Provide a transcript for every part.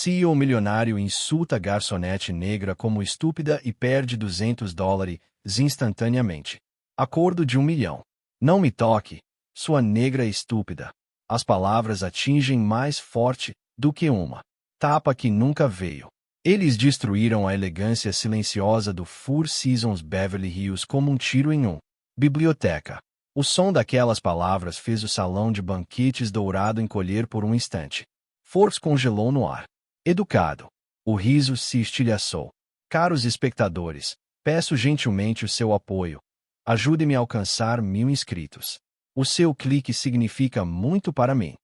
CEO milionário insulta garçonete negra como estúpida e perde $200 instantaneamente. Acordo de 1 milhão. Não me toque, sua negra estúpida. As palavras atingem mais forte do que uma tapa que nunca veio. Eles destruíram a elegância silenciosa do Four Seasons Beverly Hills como um tiro em uma biblioteca. O som daquelas palavras fez o salão de banquetes dourado encolher por um instante. Forbes congelou no ar. Educado. O riso se estilhaçou. Caros espectadores, peço gentilmente o seu apoio. Ajude-me a alcançar 1000 inscritos. O seu clique significa muito para mim.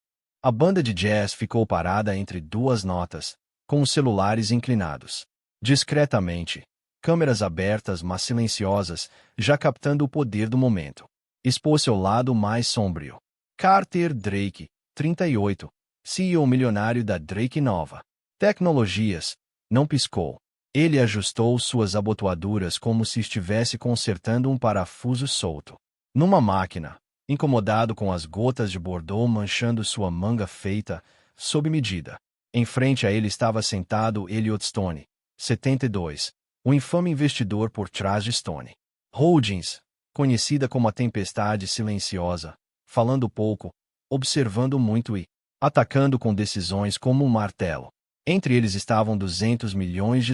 A banda de jazz ficou parada entre duas notas, com os celulares inclinados. Discretamente, câmeras abertas mas silenciosas, já captando o poder do momento. Expôs-se ao lado mais sombrio. Carter Drake, 38, CEO milionário da Drake Nova Tecnologias, não piscou. Ele ajustou suas abotoaduras como se estivesse consertando um parafuso solto. Numa máquina, incomodado com as gotas de Bordeaux manchando sua manga feita, sob medida. Em frente a ele estava sentado Elliot Stone, 72, o infame investidor por trás de Stone Holdings, conhecida como a tempestade silenciosa, falando pouco, observando muito e atacando com decisões como um martelo. Entre eles estavam $200 milhões,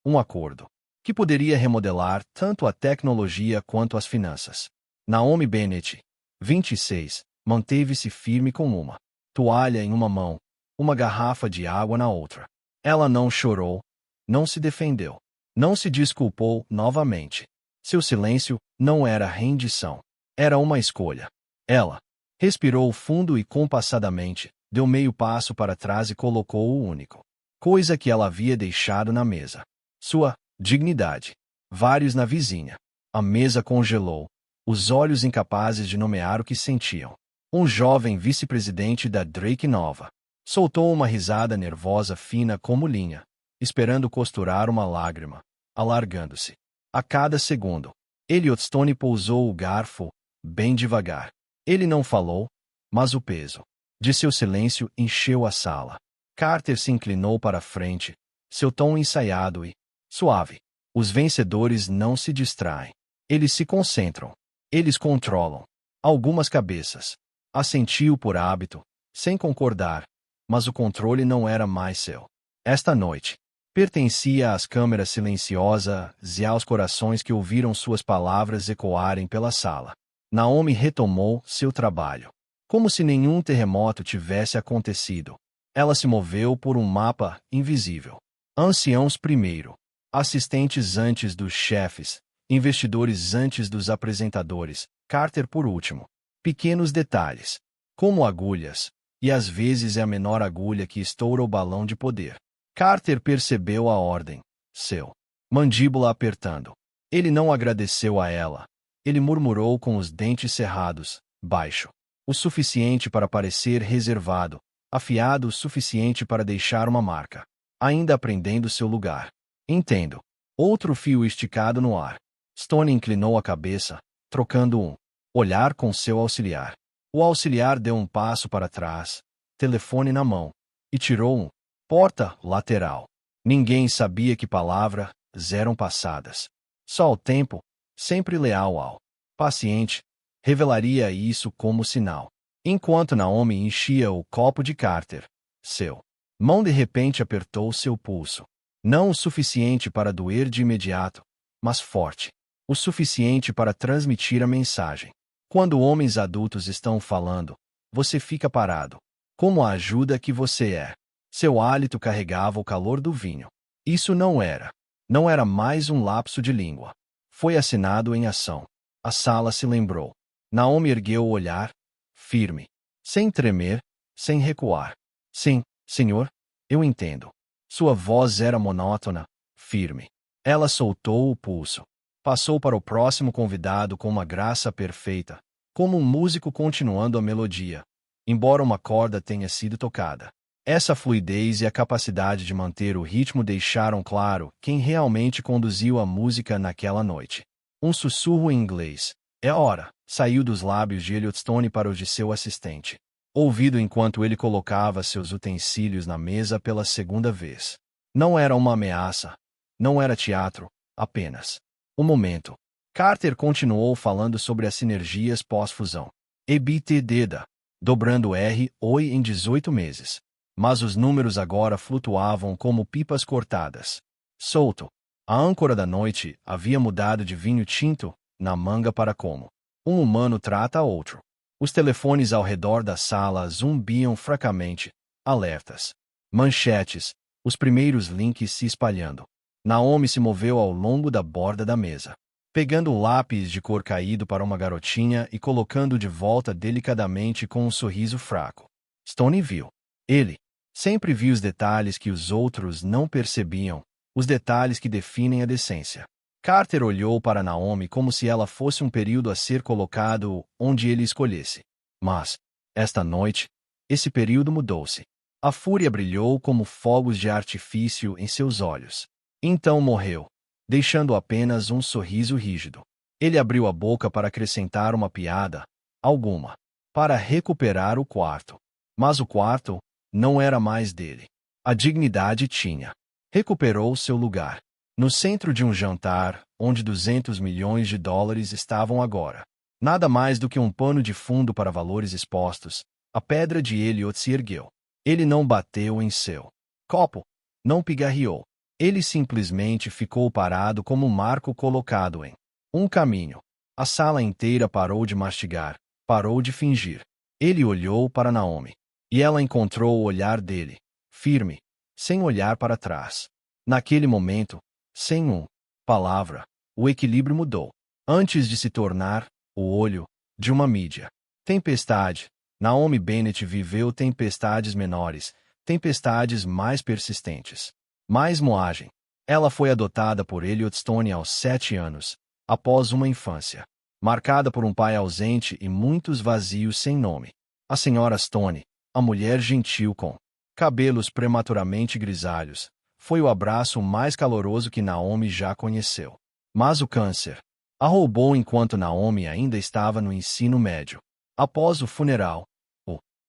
um acordo que poderia remodelar tanto a tecnologia quanto as finanças. Naomi Bennett, 26, manteve-se firme com uma toalha em uma mão, uma garrafa de água na outra. Ela não chorou, não se defendeu, não se desculpou novamente. Seu silêncio não era rendição, era uma escolha. Ela respirou fundo e compassadamente, deu meio passo para trás e colocou o único coisa que ela havia deixado na mesa. Sua dignidade. Vários na vizinha. A mesa congelou, os olhos incapazes de nomear o que sentiam. Um jovem vice-presidente da Drake Nova soltou uma risada nervosa fina como linha, esperando costurar uma lágrima, alargando-se. A cada segundo, Elliot Stone pousou o garfo, bem devagar. Ele não falou, mas o peso de seu silêncio encheu a sala. Carter se inclinou para a frente, seu tom ensaiado e suave. Os vencedores não se distraem. Eles se concentram. Eles controlam. Algumas cabeças. Assentiu por hábito, sem concordar, mas o controle não era mais seu. Esta noite, pertencia às câmeras silenciosas e aos corações que ouviram suas palavras ecoarem pela sala. Naomi retomou seu trabalho, como se nenhum terremoto tivesse acontecido. Ela se moveu por um mapa invisível. Anciãos primeiro, assistentes antes dos chefes, investidores antes dos apresentadores, Carter por último. Pequenos detalhes, como agulhas, e às vezes é a menor agulha que estoura o balão de poder. Carter percebeu a ordem, seu mandíbula apertando. Ele não agradeceu a ela. Ele murmurou com os dentes cerrados, baixo, o suficiente para parecer reservado, afiado o suficiente para deixar uma marca, ainda aprendendo seu lugar. Entendo. Outro fio esticado no ar. Stone inclinou a cabeça, trocando um olhar com seu auxiliar. O auxiliar deu um passo para trás, telefone na mão, e tirou um porta lateral. Ninguém sabia que palavras eram passadas. Só o tempo, sempre leal ao paciente, revelaria isso como sinal. Enquanto Naomi enchia o copo de Carter, seu mão de repente apertou seu pulso. Não o suficiente para doer de imediato, mas forte. O suficiente para transmitir a mensagem. Quando homens adultos estão falando, você fica parado. Como a ajuda que você é. Seu hálito carregava o calor do vinho. Isso não era mais um lapso de língua. Foi assinado em ação. A sala se lembrou. Naomi ergueu o olhar, firme, sem tremer, sem recuar. Sim, senhor, eu entendo. Sua voz era monótona, firme. Ela soltou o pulso. Passou para o próximo convidado com uma graça perfeita, como um músico continuando a melodia, embora uma corda tenha sido tocada. Essa fluidez e a capacidade de manter o ritmo deixaram claro quem realmente conduziu a música naquela noite. Um sussurro em inglês. É hora, saiu dos lábios de Elliot Stone para os de seu assistente. ouvido enquanto ele colocava seus utensílios na mesa pela segunda vez. Não era uma ameaça. Não era teatro, apenas um momento. Carter continuou falando sobre as sinergias pós-fusão. EBITDA, dobrando ROI em 18 meses. Mas os números agora flutuavam como pipas cortadas. Solto. A âncora da noite havia mudado de vinho tinto na manga para como um humano trata outro. Os telefones ao redor da sala zumbiam fracamente, alertas. Manchetes, os primeiros links se espalhando. Naomi se moveu ao longo da borda da mesa, pegando um lápis de cor caído para uma garotinha e colocando de volta delicadamente com um sorriso fraco. Stoney viu. Ele sempre viu os detalhes que os outros não percebiam, os detalhes que definem a decência. Carter olhou para Naomi como se ela fosse um período a ser colocado onde ele escolhesse. Mas, esta noite, esse período mudou-se. A fúria brilhou como fogos de artifício em seus olhos. Então morreu, deixando apenas um sorriso rígido. Ele abriu a boca para acrescentar uma piada, alguma, para recuperar o quarto. Mas o quarto não era mais dele. A dignidade tinha. Recuperou seu lugar. No centro de um jantar, onde 200 milhões de dólares estavam agora. Nada mais do que um pano de fundo para valores expostos, a pedra de Elliot se ergueu. Ele não bateu em seu copo, não pigarreou. Ele simplesmente ficou parado como um marco colocado em um caminho. A sala inteira parou de mastigar, parou de fingir. Ele olhou para Naomi. E ela encontrou o olhar dele, firme, sem olhar para trás. Naquele momento, sem uma palavra, o equilíbrio mudou. Antes de se tornar o olho de uma mídia. Tempestade. Naomi Bennett viveu tempestades menores, tempestades mais persistentes. Mais moagem. Ela foi adotada por Elliot Stoney aos 7 anos, após uma infância marcada por um pai ausente e muitos vazios sem nome. A senhora Stoney, a mulher gentil com cabelos prematuramente grisalhos, foi o abraço mais caloroso que Naomi já conheceu. Mas o câncer a roubou enquanto Naomi ainda estava no ensino médio. Após o funeral,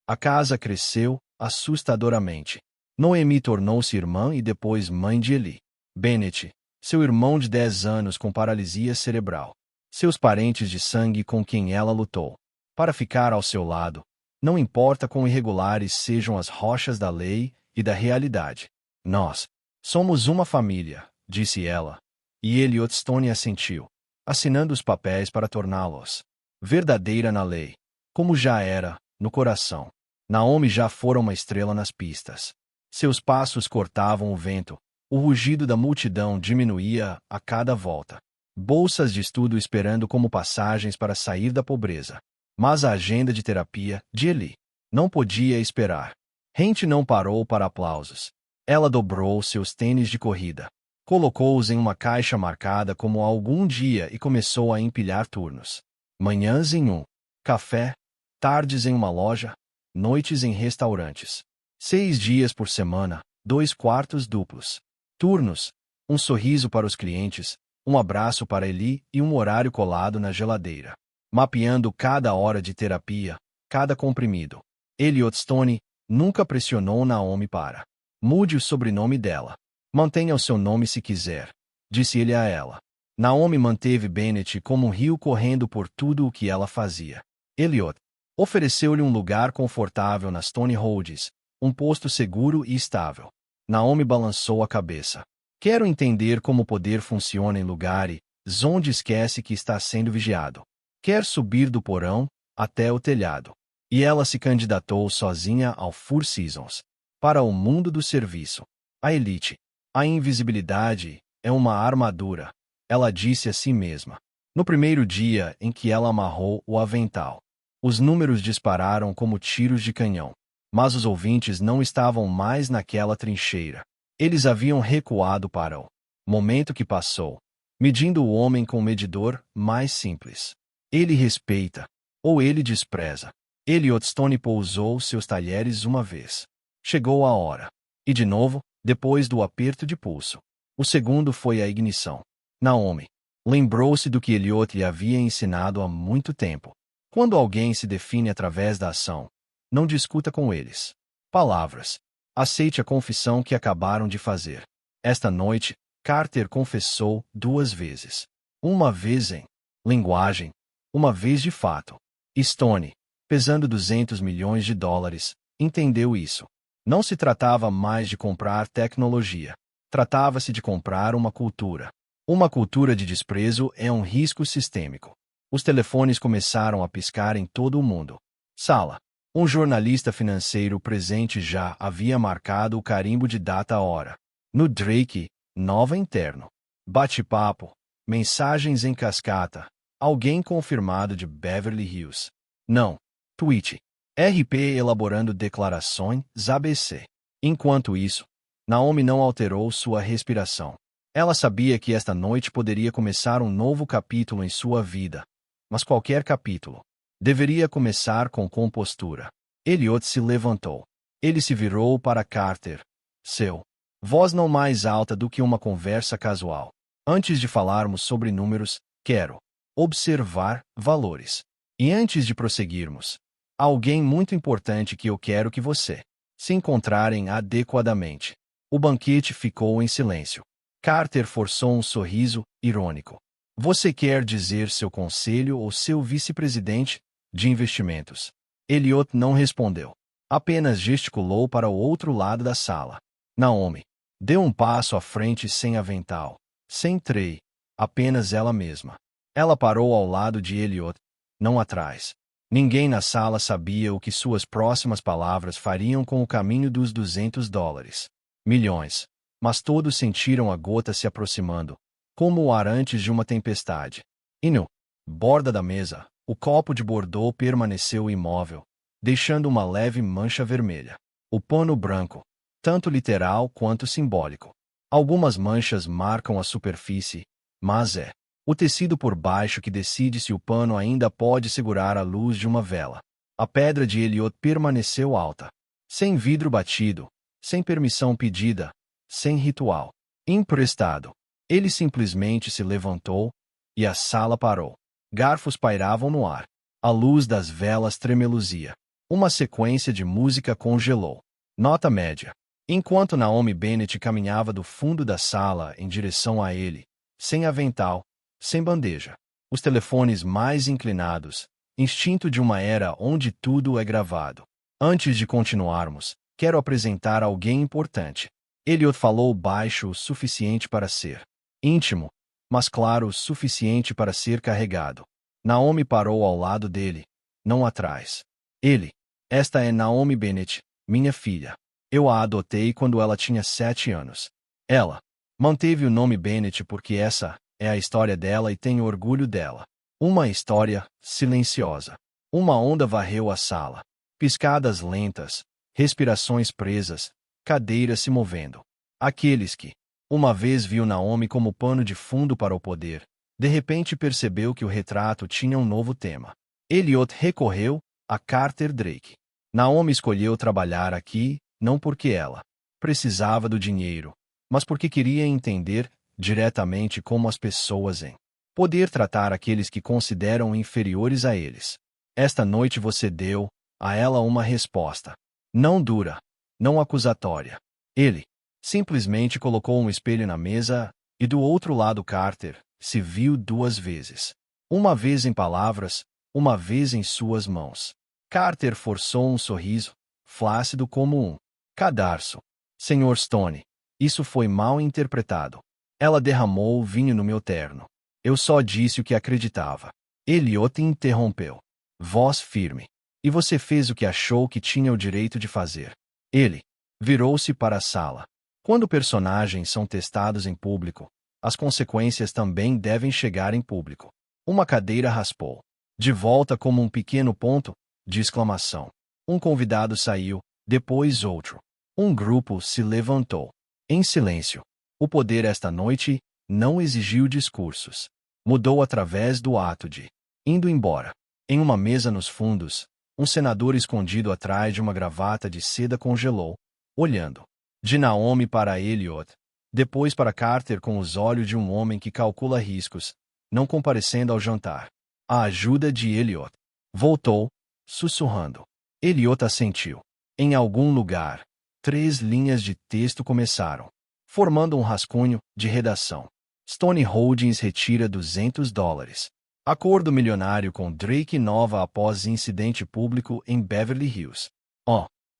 a casa cresceu assustadoramente. Noemi tornou-se irmã e depois mãe de Eli Bennett, seu irmão de 10 anos com paralisia cerebral. Seus parentes de sangue com quem ela lutou para ficar ao seu lado, não importa quão irregulares sejam as rochas da lei e da realidade. Nós somos uma família, disse ela, e Elliot Stoney assentiu, assinando os papéis para torná-los verdadeira na lei, como já era, no coração. Naomi já fora uma estrela nas pistas. Seus passos cortavam o vento, o rugido da multidão diminuía a cada volta. Bolsas de estudo esperando como passagens para sair da pobreza. Mas a agenda de terapia de Eli não podia esperar. Rente não parou para aplausos. Ela dobrou seus tênis de corrida, colocou-os em uma caixa marcada como algum dia e começou a empilhar turnos. Manhãs em um café, tardes em uma loja, noites em restaurantes. 6 dias por semana, 2 quartos duplos. Turnos, um sorriso para os clientes, um abraço para Eli e um horário colado na geladeira. Mapeando cada hora de terapia, cada comprimido. Elliot Stoney nunca pressionou Naomi para mude o sobrenome dela. Mantenha o seu nome se quiser, disse ele a ela. Naomi manteve Bennett como um rio correndo por tudo o que ela fazia. Elliot ofereceu-lhe um lugar confortável nas Stoney Holdings, um posto seguro e estável. Naomi balançou a cabeça. Quero entender como o poder funciona em lugares onde esquece que está sendo vigiado. Quer subir do porão até o telhado. E ela se candidatou sozinha ao Four Seasons. Para o mundo do serviço. A elite. A invisibilidade é uma armadura, ela disse a si mesma. No primeiro dia em que ela amarrou o avental, os números dispararam como tiros de canhão. Mas os ouvintes não estavam mais naquela trincheira. Eles haviam recuado para o momento que passou, medindo o homem com o medidor mais simples. Ele respeita, ou ele despreza. Elliot Stoney pousou seus talheres uma vez. Chegou a hora. E de novo, depois do aperto de pulso. O segundo foi a ignição. Naomi lembrou-se do que Elliot lhe havia ensinado há muito tempo. Quando alguém se define através da ação, Não discuta com eles. Palavras. Aceite a confissão que acabaram de fazer. Esta noite, Carter confessou 2 vezes. Uma vez em linguagem, uma vez de fato. Stone, pesando 200 milhões de dólares, entendeu isso. Não se tratava mais de comprar tecnologia. Tratava-se de comprar uma cultura. Uma cultura de desprezo é um risco sistêmico. Os telefones começaram a piscar em todo o mundo. Sala. Um jornalista financeiro presente já havia marcado o carimbo de data-hora. No Drake, nova interno. Bate-papo. Mensagens em cascata. Alguém confirmado de Beverly Hills. Não. Tweet. RP elaborando declarações ABC. Enquanto isso, Naomi não alterou sua respiração. Ela sabia que esta noite poderia começar um novo capítulo em sua vida. Mas qualquer capítulo deveria começar com compostura. Elliot se levantou. Ele se virou para Carter. Seu voz não mais alta do que uma conversa casual. Antes de falarmos sobre números, quero observar valores. E antes de prosseguirmos, há alguém muito importante que eu quero que você se encontrarem adequadamente. O banquete ficou em silêncio. Carter forçou um sorriso irônico. Você quer dizer seu conselho ou seu vice-presidente de investimentos? Elliot não respondeu. Apenas gesticulou para o outro lado da sala. Naomi deu um passo à frente sem avental, sem trei, apenas ela mesma. Ela parou ao lado de Elliot, não atrás. Ninguém na sala sabia o que suas próximas palavras fariam com o caminho dos 200 dólares. Milhões. Mas todos sentiram a gota se aproximando, como o ar antes de uma tempestade. E no borda da mesa, o copo de Bordeaux permaneceu imóvel, deixando uma leve mancha vermelha. O pano branco, tanto literal quanto simbólico. Algumas manchas marcam a superfície, mas é o tecido por baixo que decide se o pano ainda pode segurar a luz de uma vela. A pedra de Elliot permaneceu alta, sem vidro batido, sem permissão pedida, sem ritual emprestado. Ele simplesmente se levantou e a sala parou. Garfos pairavam no ar. A luz das velas tremeluzia. Uma sequência de música congelou. Nota média. Enquanto Naomi Bennett caminhava do fundo da sala em direção a ele, sem avental, sem bandeja. Os telefones mais inclinados. Instinto de uma era onde tudo é gravado. Antes de continuarmos, quero apresentar alguém importante. Elliot falou baixo o suficiente para ser íntimo, mas claro o suficiente para ser carregado. Naomi parou ao lado dele, não atrás. Ele. Esta é Naomi Bennett, minha filha. Eu a adotei quando ela tinha 7 anos. Ela manteve o nome Bennett porque essa é a história dela e tenho orgulho dela. Uma história silenciosa. Uma onda varreu a sala. Piscadas lentas, respirações presas, cadeiras se movendo. Aqueles que uma vez viu Naomi como pano de fundo para o poder, de repente percebeu que o retrato tinha um novo tema. Elliot recorreu a Carter Drake. Naomi escolheu trabalhar aqui, não porque ela precisava do dinheiro, mas porque queria entender diretamente como as pessoas em poder tratar aqueles que consideram inferiores a eles. Esta noite você deu a ela uma resposta. Não dura, não acusatória. Ele simplesmente colocou um espelho na mesa, e do outro lado Carter se viu 2 vezes. Uma vez em palavras, uma vez em suas mãos. Carter forçou um sorriso, flácido como um cadarço. Senhor Stone, isso foi mal interpretado. Ela derramou o vinho no meu terno. Eu só disse o que acreditava. Elliot interrompeu. Voz firme. E você fez o que achou que tinha o direito de fazer. Ele virou-se para a sala. Quando personagens são testados em público, as consequências também devem chegar em público. Uma cadeira raspou. De volta como um pequeno ponto de exclamação. Um convidado saiu, depois outro. Um grupo se levantou. Em silêncio. O poder esta noite não exigiu discursos. Mudou através do ato de indo embora. Em uma mesa nos fundos, um senador escondido atrás de uma gravata de seda congelou, olhando de Naomi para Elliot, depois para Carter com os olhos de um homem que calcula riscos, não comparecendo ao jantar. A ajuda de Elliot. Voltou, sussurrando. Elliot assentiu. Em algum lugar, 3 linhas de texto começaram, formando um rascunho de redação. Stone Holdings retira $200. Acordo milionário com Drake Nova após incidente público em Beverly Hills.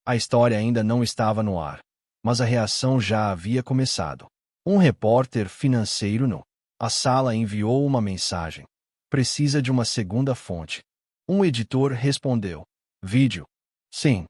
A história ainda não estava no ar, mas a reação já havia começado. Um repórter financeiro no a sala enviou uma mensagem. Precisa de uma segunda fonte. Um editor respondeu. Vídeo. Sim.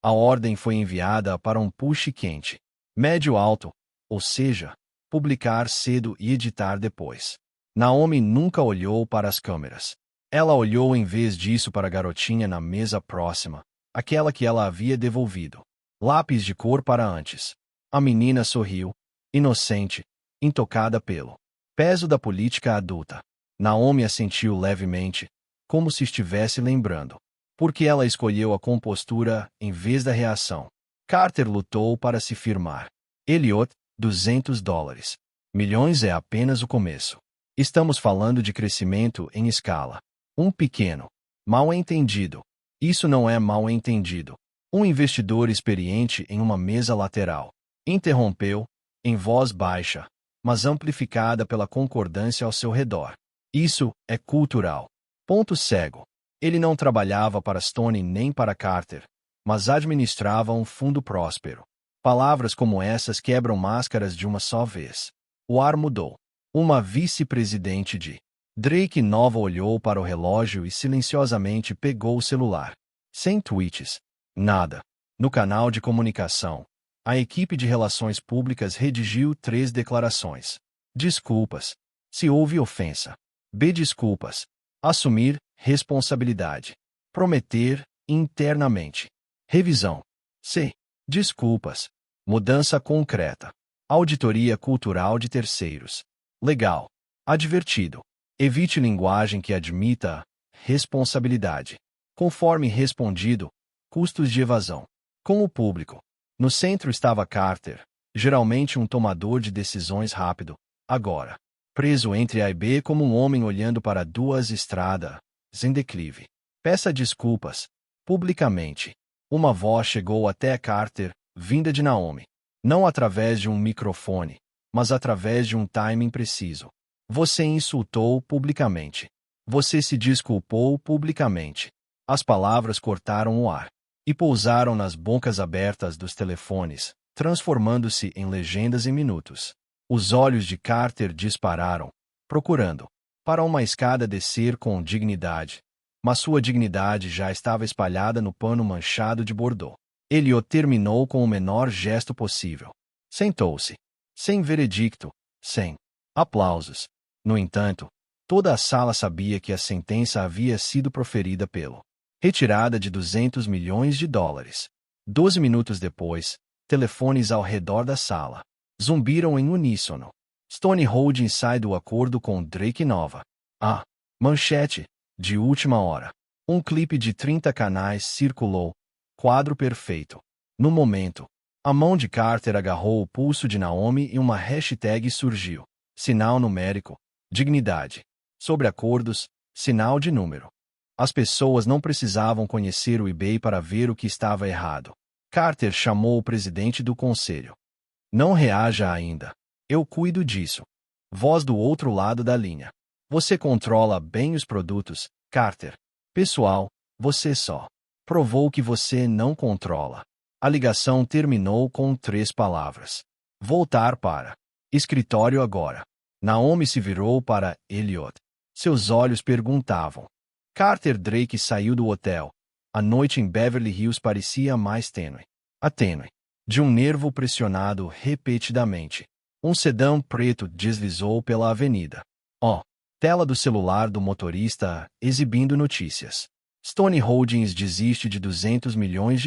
A ordem foi enviada para um push quente. Médio alto, ou seja, publicar cedo e editar depois. Naomi nunca olhou para as câmeras. Ela olhou em vez disso para a garotinha na mesa próxima, aquela que ela havia devolvido. Lápis de cor para antes. A menina sorriu, inocente, intocada pelo peso da política adulta. Naomi assentiu levemente, como se estivesse lembrando. Porque ela escolheu a compostura em vez da reação. Carter lutou para se firmar. Elliot, $200. Milhões é apenas o começo. Estamos falando de crescimento em escala. Um pequeno mal entendido. Isso não é mal entendido. Um investidor experiente em uma mesa lateral interrompeu, em voz baixa, mas amplificada pela concordância ao seu redor. Isso é cultural. Ponto cego. Ele não trabalhava para Stone nem para Carter, mas administrava um fundo próspero. Palavras como essas quebram máscaras de uma só vez. O ar mudou. Uma vice-presidente de Drake Nova olhou para o relógio e silenciosamente pegou o celular. Sem tweets. Nada. No canal de comunicação, a equipe de relações públicas redigiu 3 declarações. Desculpas. Se houve ofensa. B. Desculpas. Assumir responsabilidade. Prometer internamente. Revisão. C. Desculpas. Mudança concreta. Auditoria cultural de terceiros. Legal. Advertido. Evite linguagem que admita responsabilidade. Conforme respondido, custos de evasão. Com o público. No centro estava Carter, geralmente um tomador de decisões rápido, agora preso entre A e B como um homem olhando para 2 estradas em declive. Peça desculpas, publicamente. Uma voz chegou até Carter, vinda de Naomi. Não através de um microfone, mas através de um timing preciso. Você insultou publicamente. Você se desculpou publicamente. As palavras cortaram o ar e pousaram nas bocas abertas dos telefones, transformando-se em legendas em minutos. Os olhos de Carter dispararam, procurando para uma escada descer com dignidade. Mas sua dignidade já estava espalhada no pano manchado de bordô. Elliot terminou com o menor gesto possível. Sentou-se. Sem veredicto, sem aplausos. No entanto, toda a sala sabia que a sentença havia sido proferida pelo retirada de $200 milhões. 12 minutos depois, telefones ao redor da sala zumbiram em uníssono. Stone Holdings sai do acordo com Drake Nova. Manchete, de última hora. Um clipe de 30 canais circulou. Quadro perfeito. No momento, a mão de Carter agarrou o pulso de Naomi e uma hashtag surgiu. Sinal numérico. Dignidade. Sobre acordos, sinal de número. As pessoas não precisavam conhecer o eBay para ver o que estava errado. Carter chamou o presidente do conselho. Não reaja ainda. Eu cuido disso. Voz do outro lado da linha. Você controla bem os produtos, Carter. Pessoal, você só provou que você não controla. A ligação terminou com 3 palavras. Voltar para escritório agora. Naomi se virou para Elliot. Seus olhos perguntavam. Carter Drake saiu do hotel. A noite em Beverly Hills parecia mais tênue. A tênue. De um nervo pressionado repetidamente. Um sedã preto deslizou pela avenida. Tela do celular do motorista exibindo notícias. Stone Holdings desiste de $200 milhões.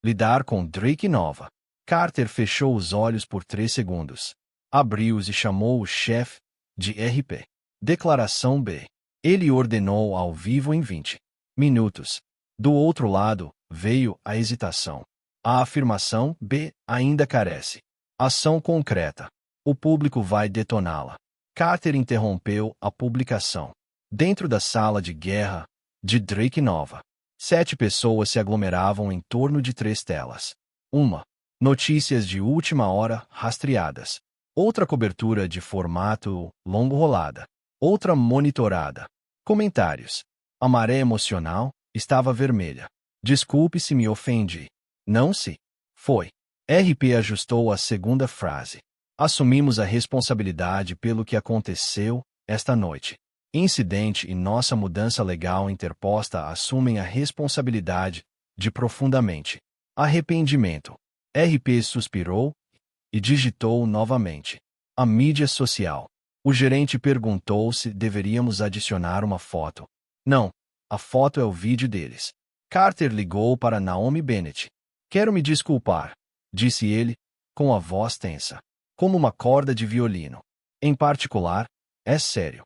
Lidar com Drake Nova. Carter fechou os olhos por 3 segundos. Abriu-os e chamou o chefe de RP. Declaração B. Ele ordenou ao vivo em 20 minutos. Do outro lado, veio a hesitação. A afirmação B ainda carece. Ação concreta. O público vai detoná-la. Carter interrompeu a publicação. Dentro da sala de guerra de Drake Nova. 7 pessoas se aglomeravam em torno de 3 telas. Uma. Notícias de última hora rastreadas. Outra cobertura de formato longo rolada. Outra monitorada. Comentários. A maré emocional estava vermelha. Desculpe se me ofendi. Não se. Foi. RP ajustou a segunda frase. Assumimos a responsabilidade pelo que aconteceu esta noite. Incidente e nossa mudança legal interposta assumem a responsabilidade de profundamente. Arrependimento. RP suspirou e digitou novamente. A mídia social. O gerente perguntou se deveríamos adicionar uma foto. Não, a foto é o vídeo deles. Carter ligou para Naomi Bennett. Quero me desculpar, disse ele, com a voz tensa, como uma corda de violino. Em particular, é sério.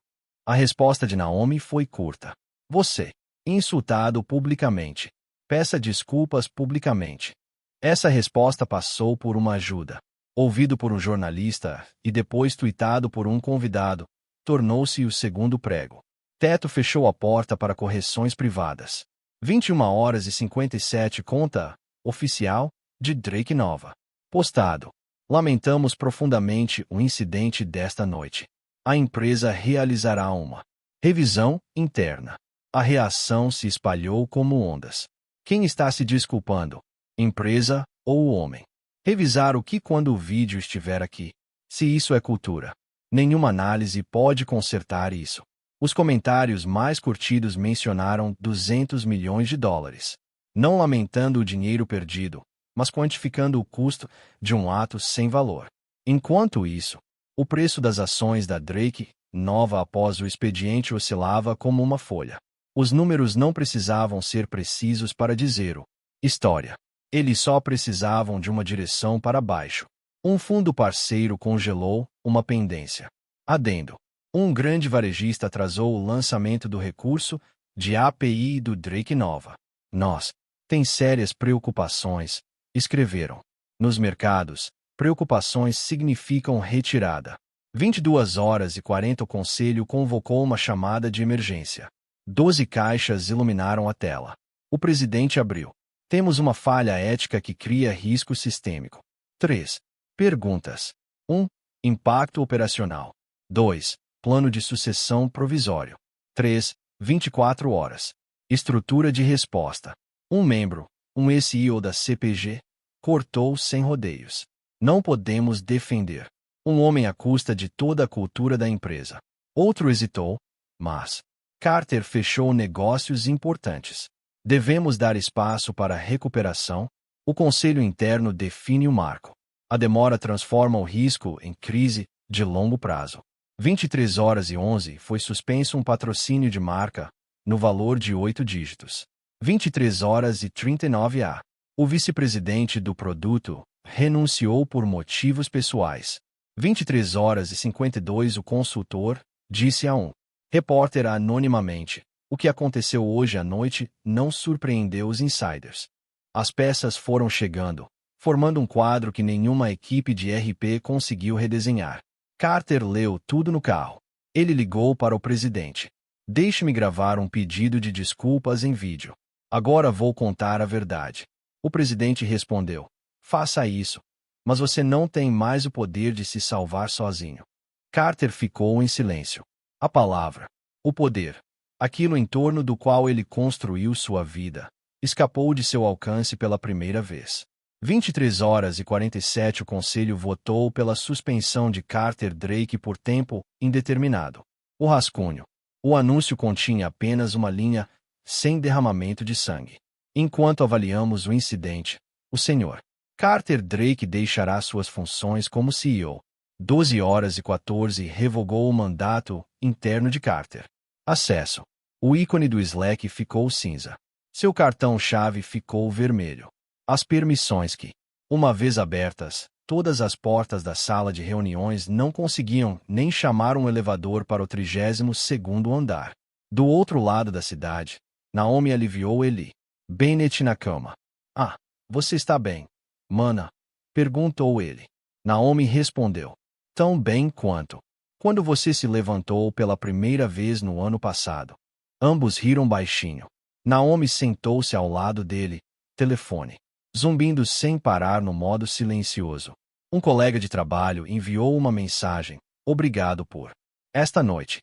A resposta de Naomi foi curta. Você, insultado publicamente. Peça desculpas publicamente. Essa resposta passou por uma ajuda. Ouvido por um jornalista e depois tuitado por um convidado, tornou-se o segundo prego. Teto fechou a porta para correções privadas. 21h57 conta oficial de Drake Nova. Postado. Lamentamos profundamente o incidente desta noite. A empresa realizará uma revisão interna. A reação se espalhou como ondas. Quem está se desculpando? Empresa ou o homem? Revisar o que quando o vídeo estiver aqui? Se isso é cultura. Nenhuma análise pode consertar isso. Os comentários mais curtidos mencionaram 200 milhões de dólares. Não lamentando o dinheiro perdido, mas quantificando o custo de um ato sem valor. Enquanto isso, o preço das ações da Drake Nova após o expediente oscilava como uma folha. Os números não precisavam ser precisos para dizer o história. Eles só precisavam de uma direção para baixo. Um fundo parceiro congelou uma pendência. Adendo. Um grande varejista atrasou o lançamento do recurso de API do Drake Nova. Nós tem sérias preocupações, escreveram. Nos mercados, preocupações significam retirada. 22h40 o conselho convocou uma chamada de emergência. 12 caixas iluminaram a tela. O presidente abriu. Temos uma falha ética que cria risco sistêmico. 3. Perguntas. 1. Impacto operacional. 2. Plano de sucessão provisório. 3. 24 horas. Estrutura de resposta. Um membro, um ex-CEO da CPG, cortou sem rodeios. Não podemos defender um homem à custa de toda a cultura da empresa. Outro hesitou, mas Carter fechou negócios importantes. Devemos dar espaço para a recuperação. O conselho interno define o marco. A demora transforma o risco em crise de longo prazo. 23h11 foi suspenso um patrocínio de marca, no valor de 8 dígitos. 23h39 o vice-presidente do produto renunciou por motivos pessoais. 23h52 o consultor disse a um repórter anonimamente: o que aconteceu hoje à noite não surpreendeu os insiders. As peças foram chegando, formando um quadro que nenhuma equipe de RP conseguiu redesenhar. Carter leu tudo no carro. Ele ligou para o presidente. Deixe-me gravar um pedido de desculpas em vídeo. Agora vou contar a verdade. O presidente respondeu: faça isso. Mas você não tem mais o poder de se salvar sozinho. Carter ficou em silêncio. A palavra, o poder, aquilo em torno do qual ele construiu sua vida, escapou de seu alcance pela primeira vez. 23h47 o conselho votou pela suspensão de Carter Drake por tempo indeterminado. O rascunho. O anúncio continha apenas uma linha, sem derramamento de sangue. Enquanto avaliamos o incidente, o Sr. Carter Drake deixará suas funções como CEO. 12h14 revogou o mandato interno de Carter. Acesso. O ícone do Slack ficou cinza. Seu cartão-chave ficou vermelho. As permissões que, uma vez abertas, todas as portas da sala de reuniões não conseguiam nem chamar um elevador para o 32º andar. Do outro lado da cidade, Naomi aliviou Eli Bennett na cama. Ah, você está bem, mana? Perguntou ele. Naomi respondeu. Tão bem quanto quando você se levantou pela primeira vez no ano passado. Ambos riram baixinho. Naomi sentou-se ao lado dele, telefone zumbindo sem parar no modo silencioso. Um colega de trabalho enviou uma mensagem. Obrigado por. Esta noite.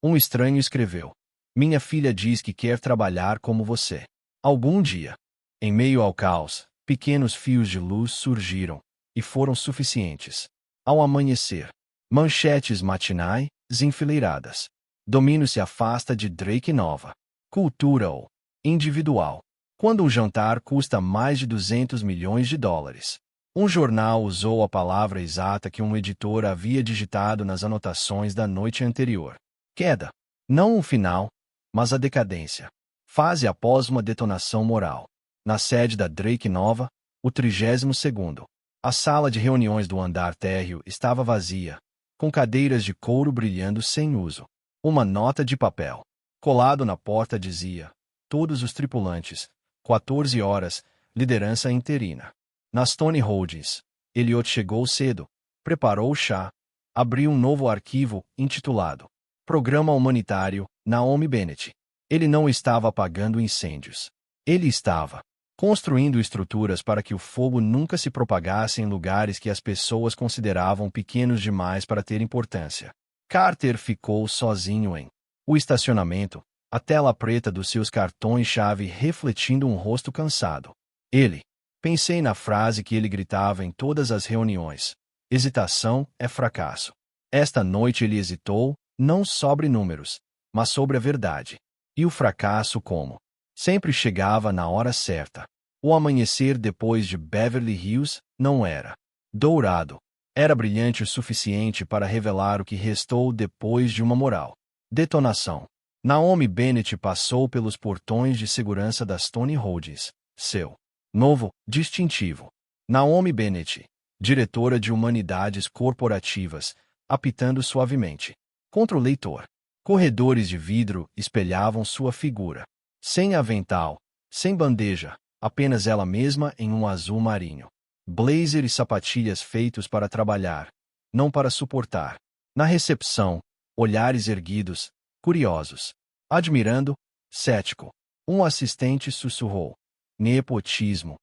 Um estranho escreveu. Minha filha diz que quer trabalhar como você. Algum dia. Em meio ao caos, pequenos fios de luz surgiram, e foram suficientes. Ao amanhecer, manchetes matinais enfileiradas. Domínio se afasta de Drake Nova. Cultura ou individual. Quando um jantar custa mais de 200 milhões de dólares. Um jornal usou a palavra exata que um editor havia digitado nas anotações da noite anterior. Queda. Não o final, mas a decadência. Fase após uma detonação moral. Na sede da Drake Nova, o 32º. A sala de reuniões do andar térreo estava vazia, com cadeiras de couro brilhando sem uso. Uma nota de papel, colado na porta dizia: todos os tripulantes, 14 horas, liderança interina. Na Stone Holdings, Elliot chegou cedo, preparou o chá, abriu um novo arquivo, intitulado Programa Humanitário, Naomi Bennett. Ele não estava apagando incêndios. Ele estava construindo estruturas para que o fogo nunca se propagasse em lugares que as pessoas consideravam pequenos demais para ter importância. Carter ficou sozinho em o estacionamento, a tela preta dos seus cartões-chave refletindo um rosto cansado. Pensei na frase que ele gritava em todas as reuniões. Hesitação é fracasso. Esta noite ele hesitou, não sobre números, mas sobre a verdade. E o fracasso como? Sempre chegava na hora certa. O amanhecer depois de Beverly Hills não era dourado. Era brilhante o suficiente para revelar o que restou depois de uma moral detonação. Naomi Bennett passou pelos portões de segurança da Stone Holdings. Seu novo distintivo. Naomi Bennett, diretora de humanidades corporativas, apitando suavemente contra o leitor. Corredores de vidro espelhavam sua figura. Sem avental, sem bandeja, apenas ela mesma em um azul marinho. Blazer e sapatilhas feitos para trabalhar, não para suportar. Na recepção, olhares erguidos, curiosos. Admirando, cético. Um assistente sussurrou. Nepotismo.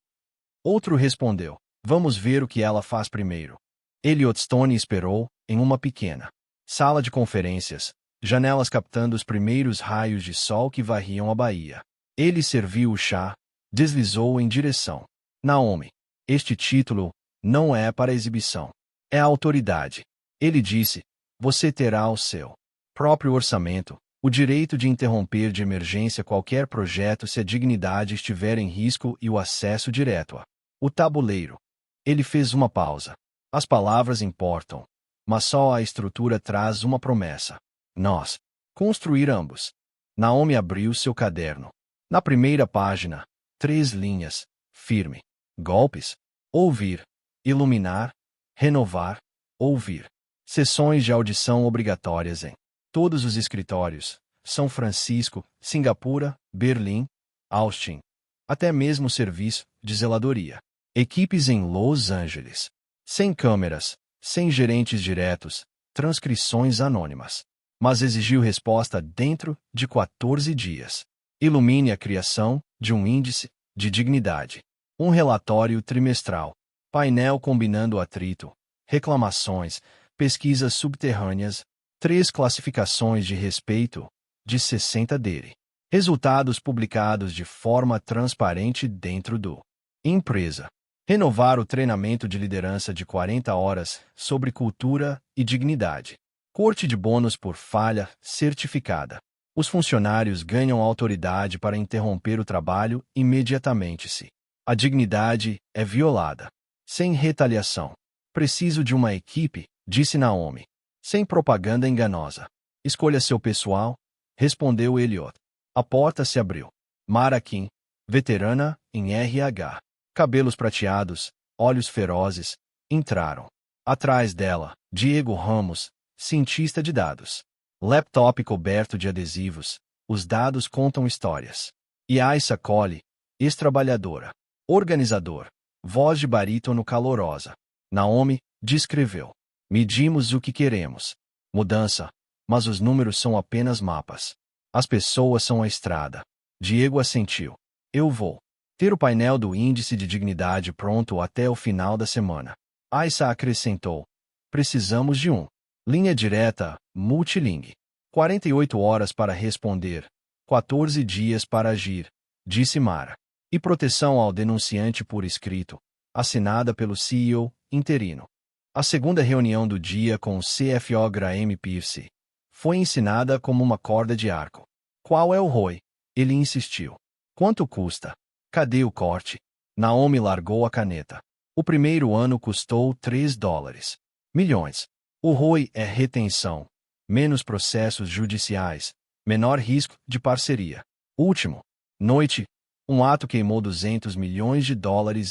Outro respondeu. Vamos ver o que ela faz primeiro. Elliot Stone esperou, em uma pequena sala de conferências, janelas captando os primeiros raios de sol que varriam a baía. Ele serviu o chá, deslizou em direção. Naomi, este título não é para exibição. É a autoridade. Ele disse, você terá o seu próprio orçamento, o direito de interromper de emergência qualquer projeto se a dignidade estiver em risco e o acesso direto a o tabuleiro. Ele fez uma pausa. As palavras importam, mas só a estrutura traz uma promessa. Nós construir ambos. Naomi abriu seu caderno. Na primeira página, 3 linhas, firme. Golpes. Ouvir. Iluminar. Renovar. Ouvir. Sessões de audição obrigatórias em todos os escritórios. São Francisco, Singapura, Berlim, Austin. Até mesmo serviço de zeladoria. Equipes em Los Angeles. Sem câmeras, sem gerentes diretos, transcrições anônimas. Mas exigiu resposta dentro de 14 dias. Ilumine a criação de um índice de dignidade. Um relatório trimestral. Painel combinando atrito, reclamações, pesquisas subterrâneas, 3 classificações de respeito, de 60 dele. Resultados publicados de forma transparente dentro do empresa. Renovar o treinamento de liderança de 40 horas sobre cultura e dignidade. Corte de bônus por falha certificada. Os funcionários ganham autoridade para interromper o trabalho imediatamente se a dignidade é violada. Sem retaliação. Preciso de uma equipe, disse Naomi. Sem propaganda enganosa. Escolha seu pessoal, respondeu Elliot. A porta se abriu. Mara Kim, veterana em RH. Cabelos prateados, olhos ferozes, entraram. Atrás dela, Diego Ramos, cientista de dados. Laptop coberto de adesivos, os dados contam histórias. E Aissa Cole, ex-trabalhadora. Organizador. Voz de barítono calorosa. Naomi descreveu. Medimos o que queremos. Mudança. Mas os números são apenas mapas. As pessoas são a estrada. Diego assentiu. Eu vou ter o painel do índice de dignidade pronto até o final da semana. Aissa acrescentou. Precisamos de um. Linha direta, multilingue. 48 horas para responder. 14 dias para agir, disse Mara. E proteção ao denunciante por escrito, assinada pelo CEO interino. A segunda reunião do dia com o CFO Graham Pierce foi ensinada como uma corda de arco. Qual é o ROI? Ele insistiu. Quanto custa? Cadê o corte? Naomi largou a caneta. O primeiro ano custou $3 milhões. O ROI é retenção, menos processos judiciais, menor risco de parceria. Último. Noite. Um ato queimou $200 milhões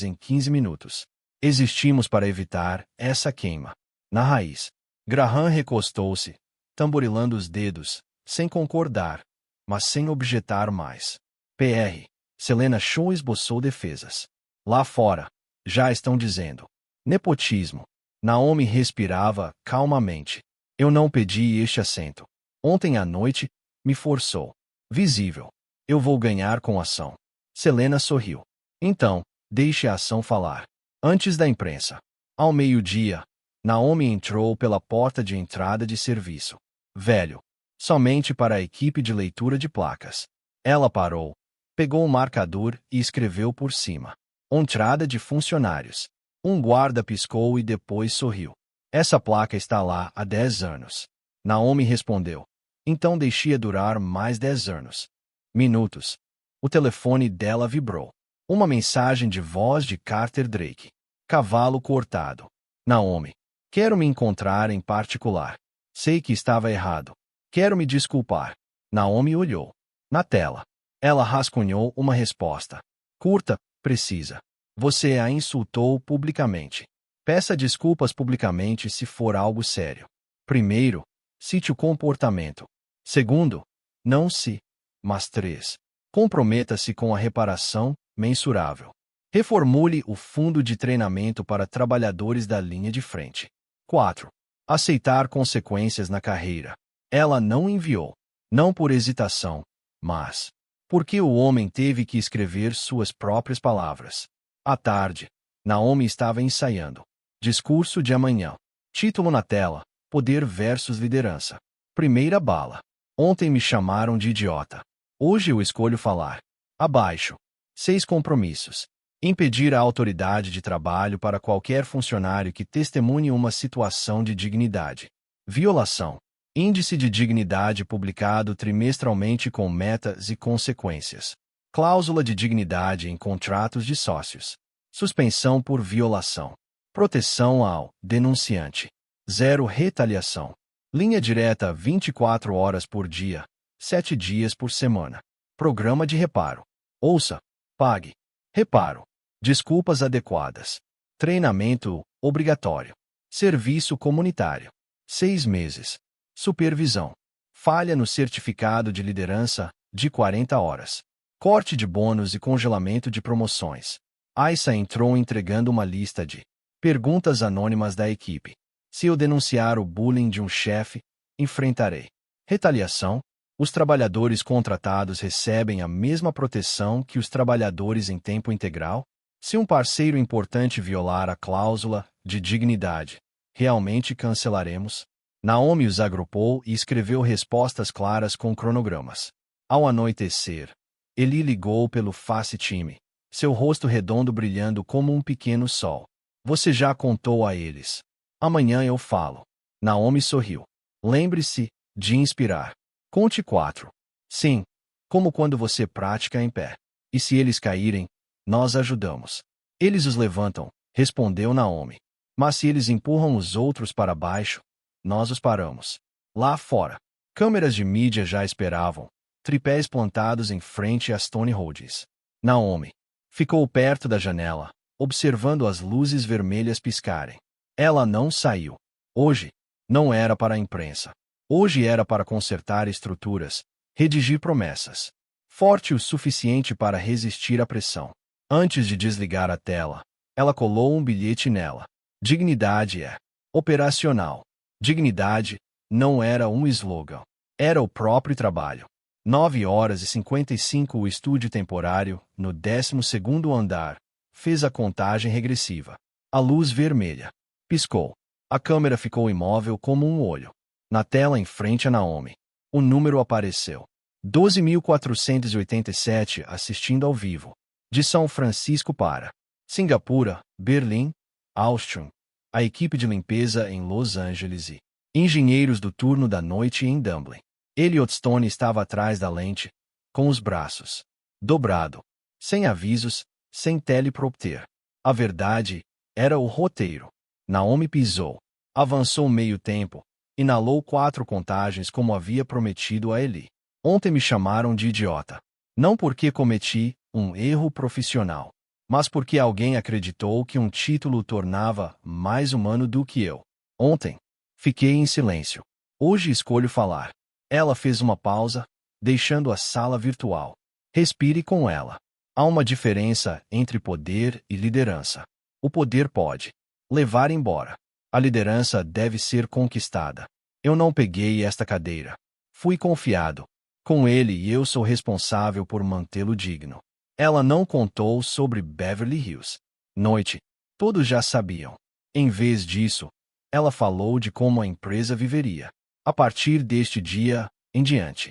em 15 minutos. Existimos para evitar essa queima. Na raiz. Graham recostou-se, tamborilando os dedos, sem concordar, mas sem objetar mais. PR. Selena Shaw esboçou defesas. Lá fora. Já estão dizendo. Nepotismo. Naomi respirava calmamente. Eu não pedi este assento. Ontem à noite, me forçou. Visível. Eu vou ganhar com ação. Selena sorriu. Então, deixe a ação falar. Antes da imprensa. Ao meio-dia, Naomi entrou pela porta de entrada de serviço. Velho. Somente para a equipe de leitura de placas. Ela parou, pegou um marcador e escreveu por cima. Entrada de funcionários. Um guarda piscou e depois sorriu. Essa placa está lá há 10 anos. Naomi respondeu. Então deixe-a durar mais 10 anos. Minutos. O telefone dela vibrou. Uma mensagem de voz de Carter Drake. Cavalo cortado. Naomi. Quero me encontrar em particular. Sei que estava errado. Quero me desculpar. Naomi olhou. Na tela. Ela rascunhou uma resposta. Curta, precisa. Você a insultou publicamente. Peça desculpas publicamente se for algo sério. Primeiro, cite o comportamento. Segundo, não se, mas 3. Comprometa-se com a reparação mensurável. Reformule o fundo de treinamento para trabalhadores da linha de frente. 4. Aceitar consequências na carreira. Ela não enviou. Não por hesitação, mas porque o homem teve que escrever suas próprias palavras. À tarde, Naomi estava ensaiando. Discurso de amanhã. Título na tela. Poder versus liderança. Primeira bala. Ontem me chamaram de idiota. Hoje eu escolho falar. Abaixo. 6 compromissos. Impedir a autoridade de trabalho para qualquer funcionário que testemunhe uma situação de dignidade. Violação. Índice de dignidade publicado trimestralmente com metas e consequências. Cláusula de dignidade em contratos de sócios. Suspensão por violação. Proteção ao denunciante. 0 retaliação. Linha direta 24 horas por dia, 7 dias por semana. Programa de reparo. Ouça. Pague. Reparo. Desculpas adequadas. Treinamento obrigatório. Serviço comunitário. 6 meses. Supervisão. Falha no certificado de liderança, de 40 horas. Corte de bônus e congelamento de promoções. Aissa entrou entregando uma lista de perguntas anônimas da equipe. Se eu denunciar o bullying de um chefe, enfrentarei retaliação. Os trabalhadores contratados recebem a mesma proteção que os trabalhadores em tempo integral? Se um parceiro importante violar a cláusula de dignidade, realmente cancelaremos? Naomi os agrupou e escreveu respostas claras com cronogramas. Ao anoitecer, Eli ligou pelo Face Time, seu rosto redondo brilhando como um pequeno sol. Você já contou a eles. Amanhã eu falo. Naomi sorriu. Lembre-se de inspirar. Conte 4. Sim, como quando você pratica em pé. E se eles caírem, nós ajudamos. Eles os levantam, respondeu Naomi. Mas se eles empurram os outros para baixo, nós os paramos. Lá fora, câmeras de mídia já esperavam, tripés plantados em frente a Stone Rhodes. Naomi ficou perto da janela, observando as luzes vermelhas piscarem. Ela não saiu. Hoje, não era para a imprensa. Hoje era para consertar estruturas, redigir promessas. Forte o suficiente para resistir à pressão. Antes de desligar a tela, ela colou um bilhete nela. Dignidade é operacional. Dignidade não era um slogan. Era o próprio trabalho. 9h55 o estúdio temporário, no 12º andar, fez a contagem regressiva. A luz vermelha piscou. A câmera ficou imóvel como um olho. Na tela em frente a Naomi, o número apareceu. 12.487 assistindo ao vivo. De São Francisco para Singapura, Berlim, Austin, a equipe de limpeza em Los Angeles e engenheiros do turno da noite em Dublin. Elliot Stone estava atrás da lente, com os braços dobrado, sem avisos, sem teleprompter. A verdade era o roteiro. Naomi pisou, avançou meio tempo, inalou 4 contagens como havia prometido a Eli. Ontem me chamaram de idiota. Não porque cometi um erro profissional, mas porque alguém acreditou que um título o tornava mais humano do que eu. Ontem, fiquei em silêncio. Hoje escolho falar. Ela fez uma pausa, deixando a sala virtual. Respire com ela. Há uma diferença entre poder e liderança. O poder pode levar embora. A liderança deve ser conquistada. Eu não peguei esta cadeira. Fui confiado com ele e eu sou responsável por mantê-lo digno. Ela não contou sobre Beverly Hills. Noite. Todos já sabiam. Em vez disso, ela falou de como a empresa viveria. A partir deste dia em diante.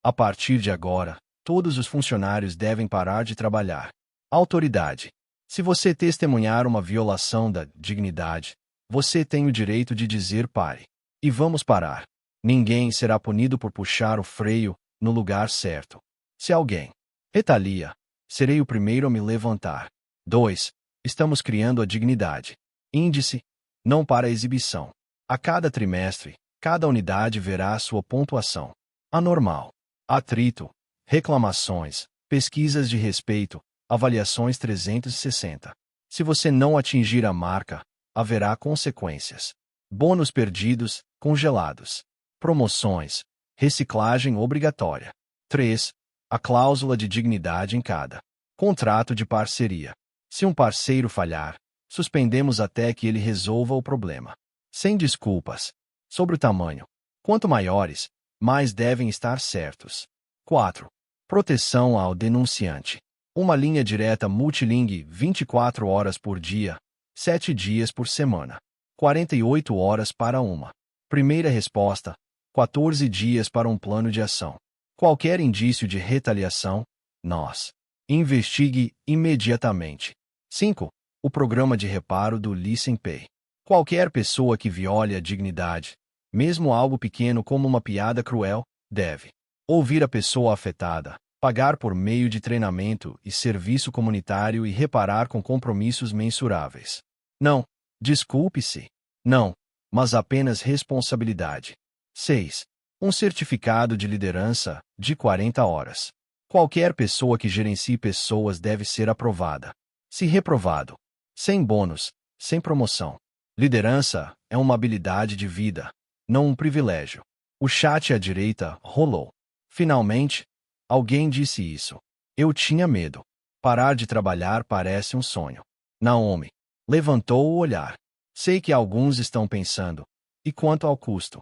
A partir de agora, todos os funcionários devem parar de trabalhar. Autoridade. Se você testemunhar uma violação da dignidade, você tem o direito de dizer pare. E vamos parar. Ninguém será punido por puxar o freio no lugar certo. Se alguém retalia, serei o primeiro a me levantar. 2. Estamos criando a dignidade. Índice. Não para exibição. A cada trimestre, cada unidade verá sua pontuação. Anormal. Atrito. Reclamações. Pesquisas de respeito. Avaliações 360. Se você não atingir a marca, haverá consequências. Bônus perdidos, congelados. Promoções. Reciclagem obrigatória. 3. A cláusula de dignidade em cada contrato de parceria. Se um parceiro falhar, suspendemos até que ele resolva o problema. Sem desculpas. Sobre o tamanho. Quanto maiores, mais devem estar certos. 4. Proteção ao denunciante. Uma linha direta multilingue 24 horas por dia, 7 dias por semana. 48 horas para uma primeira resposta, 14 dias para um plano de ação. Qualquer indício de retaliação, nós investigue imediatamente. 5. O programa de reparo do Listen Pay. Qualquer pessoa que viole a dignidade, mesmo algo pequeno como uma piada cruel, deve ouvir a pessoa afetada, pagar por meio de treinamento e serviço comunitário e reparar com compromissos mensuráveis. Não, desculpe-se. Não, mas apenas responsabilidade. 6. Um certificado de liderança, de 40 horas. Qualquer pessoa que gerencie pessoas deve ser aprovada. Se reprovado, sem bônus, sem promoção. Liderança é uma habilidade de vida, não um privilégio. O chat à direita rolou. Finalmente, alguém disse isso. Eu tinha medo. Parar de trabalhar parece um sonho. Naomi levantou o olhar. Sei que alguns estão pensando. E quanto ao custo?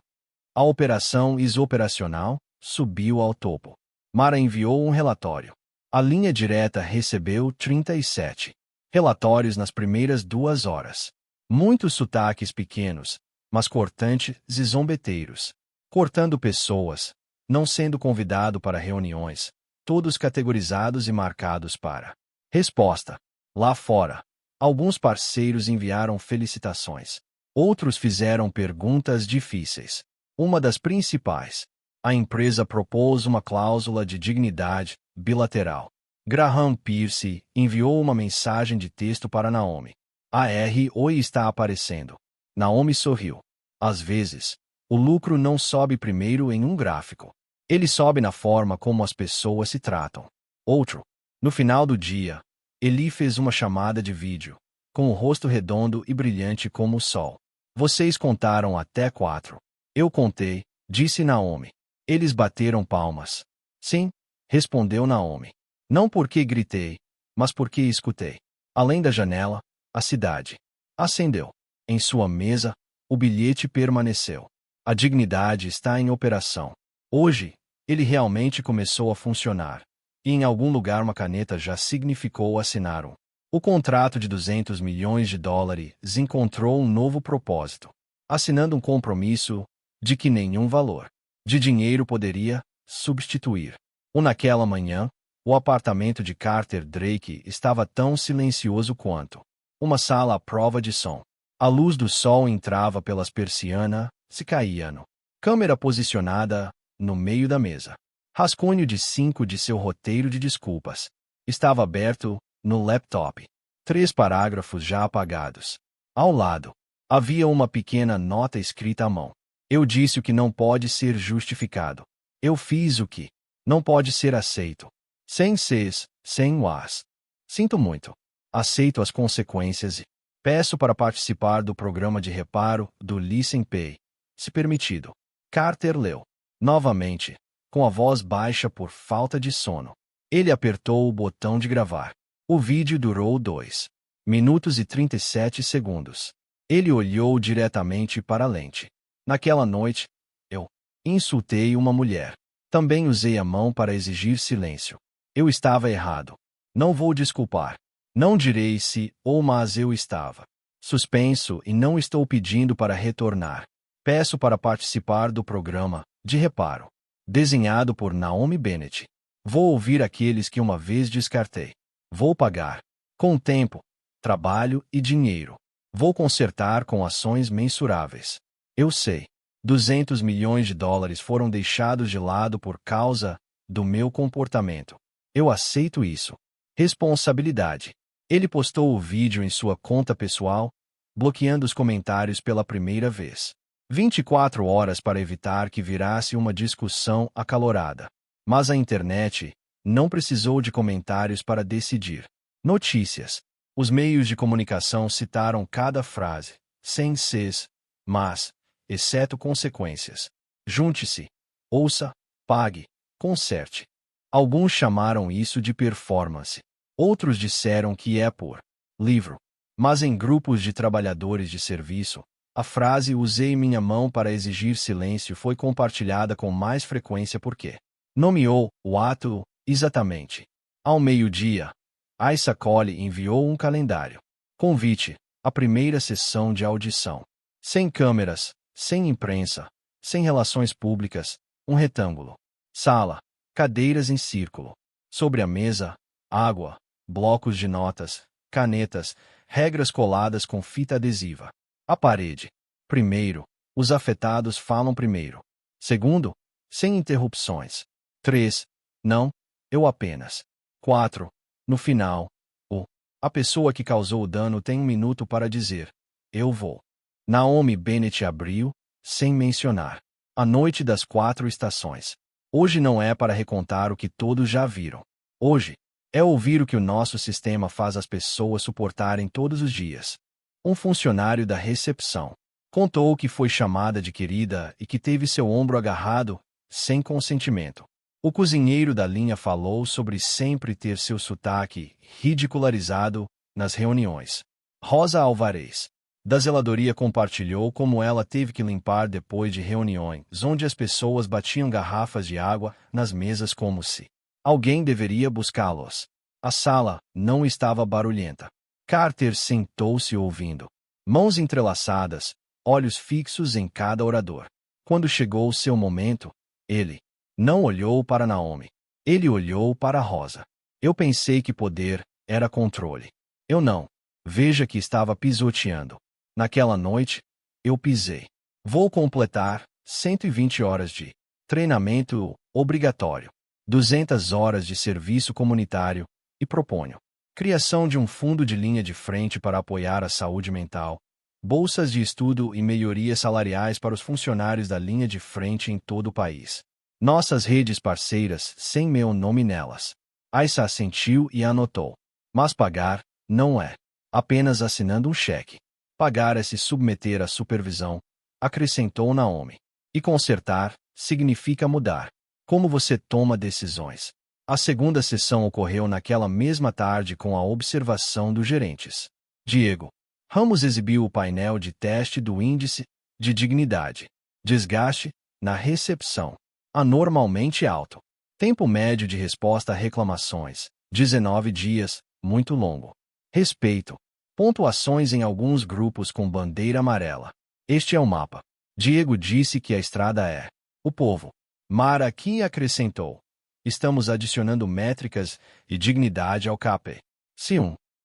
A operação operacional subiu ao topo. Mara enviou um relatório. A linha direta recebeu 37 relatórios nas primeiras 2 horas. Muitos sotaques pequenos, mas cortantes e zombeteiros. Cortando pessoas, não sendo convidado para reuniões, todos categorizados e marcados para resposta. Lá fora, alguns parceiros enviaram felicitações. Outros fizeram perguntas difíceis. Uma das principais. A empresa propôs uma cláusula de dignidade bilateral. Graham Pierce enviou uma mensagem de texto para Naomi. Oi está aparecendo. Naomi sorriu. Às vezes, o lucro não sobe primeiro em um gráfico. Ele sobe na forma como as pessoas se tratam. Outro. No final do dia, Eli fez uma chamada de vídeo, com o rosto redondo e brilhante como o sol. Vocês contaram até 4. Eu contei, disse Naomi. Eles bateram palmas. Sim, respondeu Naomi. Não porque gritei, mas porque escutei. Além da janela, a cidade acendeu. Em sua mesa, o bilhete permaneceu. A dignidade está em operação. Hoje, Ele realmente começou a funcionar. E em algum lugar uma caneta já significou assinar um. O contrato de 200 milhões de dólares encontrou um novo propósito, assinando um compromisso de que nenhum valor de dinheiro poderia substituir. Naquela manhã, o apartamento de Carter Drake estava tão silencioso quanto uma sala à prova de som. A luz do sol entrava pelas persianas, se caía no câmera posicionada no meio da mesa. Rascunho de 5 de seu roteiro de desculpas estava aberto no laptop. 3 parágrafos já apagados. Ao lado, havia uma pequena nota escrita à mão. Eu disse o que não pode ser justificado. Eu fiz o que não pode ser aceito. Sem ses, sem was. Sinto muito. Aceito as consequências e peço para participar do programa de reparo do Listen Pay, se permitido. Carter leu. Novamente, com a voz baixa por falta de sono. Ele apertou o botão de gravar. O vídeo durou 2 minutos e 37 segundos. Ele olhou diretamente para a lente. Naquela noite, eu insultei uma mulher. Também usei a mão para exigir silêncio. Eu estava errado. Não vou desculpar. Não direi se ou mas eu estava suspenso e não estou pedindo para retornar. Peço para participar do programa de reparo, desenhado por Naomi Bennett. Vou ouvir aqueles que uma vez descartei. Vou pagar com tempo, trabalho e dinheiro. Vou consertar com ações mensuráveis. Eu sei. 200 milhões de dólares foram deixados de lado por causa do meu comportamento. Eu aceito isso. Responsabilidade. Ele postou o vídeo em sua conta pessoal, bloqueando os comentários pela primeira vez. 24 horas para evitar que virasse uma discussão acalorada. Mas a internet não precisou de comentários para decidir. Notícias. Os meios de comunicação citaram cada frase, sem ses, mas, exceto consequências. Junte-se, ouça, pague, conserte. Alguns chamaram isso de performance. Outros disseram que é por livro. Mas em grupos de trabalhadores de serviço, a frase "usei minha mão para exigir silêncio" foi compartilhada com mais frequência porque nomeou o ato exatamente. Ao meio-dia, Issa Cole enviou um calendário. Convite, a primeira sessão de audição. Sem câmeras, sem imprensa, sem relações públicas, um retângulo. Sala, cadeiras em círculo. Sobre a mesa, água, blocos de notas, canetas, regras coladas com fita adesiva. A parede. Primeiro, os afetados falam primeiro. Segundo, sem interrupções. 3. Não, eu apenas. 4. No final, a pessoa que causou o dano tem 1 minuto para dizer: eu vou. Naomi Bennett abriu, sem mencionar. A noite das 4 estações. Hoje não é para recontar o que todos já viram. Hoje, é ouvir o que o nosso sistema faz as pessoas suportarem todos os dias. Um funcionário da recepção contou que foi chamada de querida e que teve seu ombro agarrado, sem consentimento. O cozinheiro da linha falou sobre sempre ter seu sotaque ridicularizado nas reuniões. Rosa Alvarez, da zeladoria, compartilhou como ela teve que limpar depois de reuniões onde as pessoas batiam garrafas de água nas mesas como se alguém deveria buscá-los. A sala não estava barulhenta. Carter sentou-se ouvindo. Mãos entrelaçadas, olhos fixos em cada orador. Quando chegou seu momento, ele não olhou para Naomi. Ele olhou para Rosa. Eu pensei que poder era controle. Eu não. Veja que estava pisoteando. Naquela noite, eu pisei. Vou completar 120 horas de treinamento obrigatório, 200 horas de serviço comunitário, e proponho criação de um fundo de linha de frente para apoiar a saúde mental, bolsas de estudo e melhorias salariais para os funcionários da linha de frente em todo o país. Nossas redes parceiras, sem meu nome nelas. Issa assentiu e anotou. Mas pagar não é apenas assinando um cheque. Pagar é se submeter à supervisão, acrescentou Naomi. E consertar significa mudar como você toma decisões. A segunda sessão ocorreu naquela mesma tarde com a observação dos gerentes. Diego Ramos exibiu o painel de teste do índice de dignidade. Desgaste na recepção. anormalmente alto. Tempo médio de resposta a reclamações, 19 dias, muito longo. Respeito. Pontuações em alguns grupos com bandeira amarela. Este é o mapa. Diego disse que a estrada é. O povo. Mara aqui acrescentou. Estamos adicionando métricas e dignidade ao CAP. Se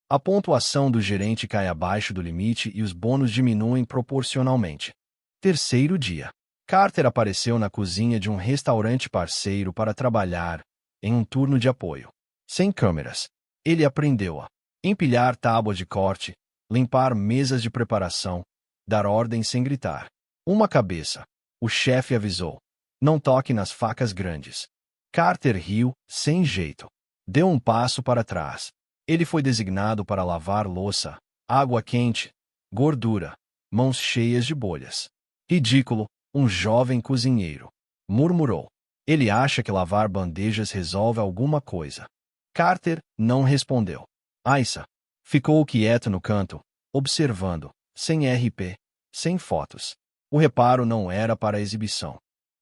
a pontuação do gerente cai abaixo do limite e os bônus diminuem proporcionalmente. Terceiro dia. Carter apareceu na cozinha de um restaurante parceiro para trabalhar em um turno de apoio. Sem câmeras. Ele aprendeu a empilhar tábuas de corte, limpar mesas de preparação, dar ordens sem gritar. Uma cabeça. O chefe avisou. Não toque nas facas grandes. Carter riu, sem jeito. Deu um passo para trás. Ele foi designado para lavar louça, água quente, gordura, mãos cheias de bolhas. Ridículo, um jovem cozinheiro. Murmurou. Ele acha que lavar bandejas resolve alguma coisa. Carter não respondeu. Aissa ficou quieto no canto, observando, sem RP, sem fotos. O reparo não era para exibição.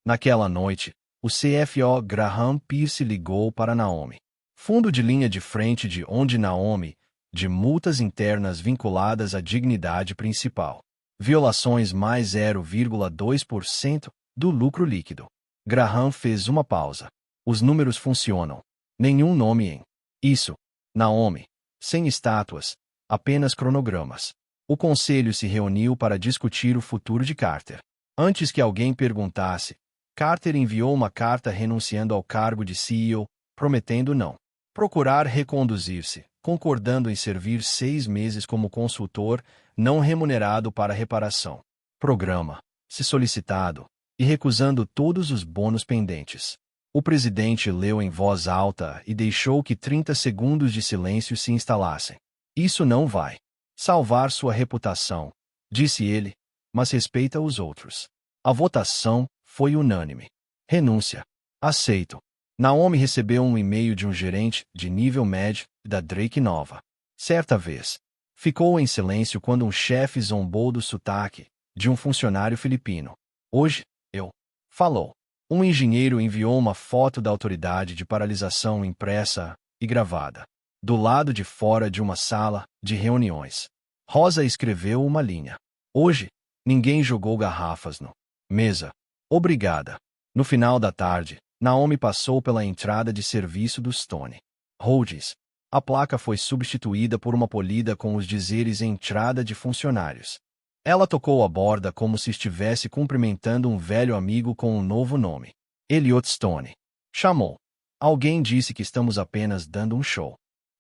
Naquela noite, o CFO Graham Pierce ligou para Naomi. Fundo de linha de frente de onde Naomi, de multas internas vinculadas à dignidade principal. Violações mais 0,2% do lucro líquido. Graham fez uma pausa. Os números funcionam. Nenhum nome em. Isso. Naomi. Sem estátuas. Apenas cronogramas. O conselho se reuniu para discutir o futuro de Carter. Antes que alguém perguntasse, Carter enviou uma carta renunciando ao cargo de CEO, prometendo não procurar reconduzir-se, concordando em servir 6 meses como consultor não remunerado para reparação. Programa, se solicitado, e recusando todos os bônus pendentes. O presidente leu em voz alta e deixou que 30 segundos de silêncio se instalassem. Isso não vai salvar sua reputação, disse ele, mas respeita os outros. A votação foi unânime. Renúncia. Aceito. Naomi recebeu um e-mail de um gerente de nível médio da Drake Nova. Certa vez, ficou em silêncio quando um chefe zombou do sotaque de um funcionário filipino. Hoje, falou. Um engenheiro enviou uma foto da autoridade de paralisação impressa e gravada. Do lado de fora de uma sala de reuniões. Rosa escreveu uma linha. Hoje, ninguém jogou garrafas no mesa. Obrigada. No final da tarde, Naomi passou pela entrada de serviço do Stone Holdings. A placa foi substituída por uma polida com os dizeres entrada de funcionários. Ela tocou a borda como se estivesse cumprimentando um velho amigo com um novo nome. Elliot Stone. Chamou. Alguém disse que estamos apenas dando um show.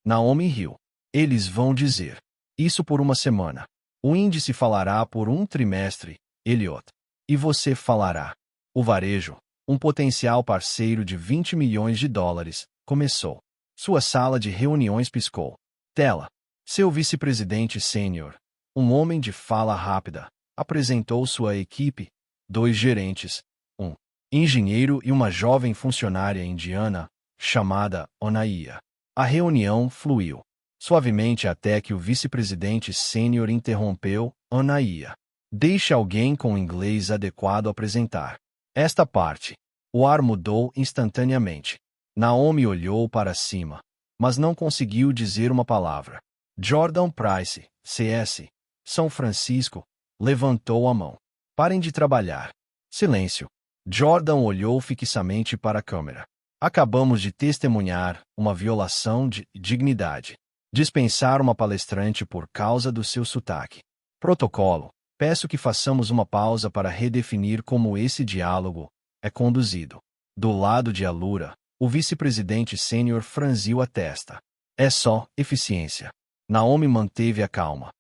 Naomi riu. Eles vão dizer isso por uma semana. O índice falará por um trimestre, Elliot. E você falará. O varejo, um potencial parceiro de 20 milhões de dólares, começou. Sua sala de reuniões piscou. Tela. Seu vice-presidente sênior, um homem de fala rápida, apresentou sua equipe, 2 gerentes, um engenheiro e uma jovem funcionária indiana, chamada Onaia. A reunião fluiu suavemente até que o vice-presidente sênior interrompeu Onaia. Deixe alguém com inglês adequado apresentar. Esta parte. O ar mudou instantaneamente. Naomi olhou para cima, mas não conseguiu dizer uma palavra. Jordan Price, CS, São Francisco, levantou a mão. Parem de trabalhar. Silêncio. Jordan olhou fixamente para a câmera. Acabamos de testemunhar uma violação de dignidade. Dispensar uma palestrante por causa do seu sotaque. Protocolo. Peço que façamos uma pausa para redefinir como esse diálogo é conduzido. Do lado de Alura, o vice-presidente sênior franziu a testa. É só eficiência. Naomi manteve a calma.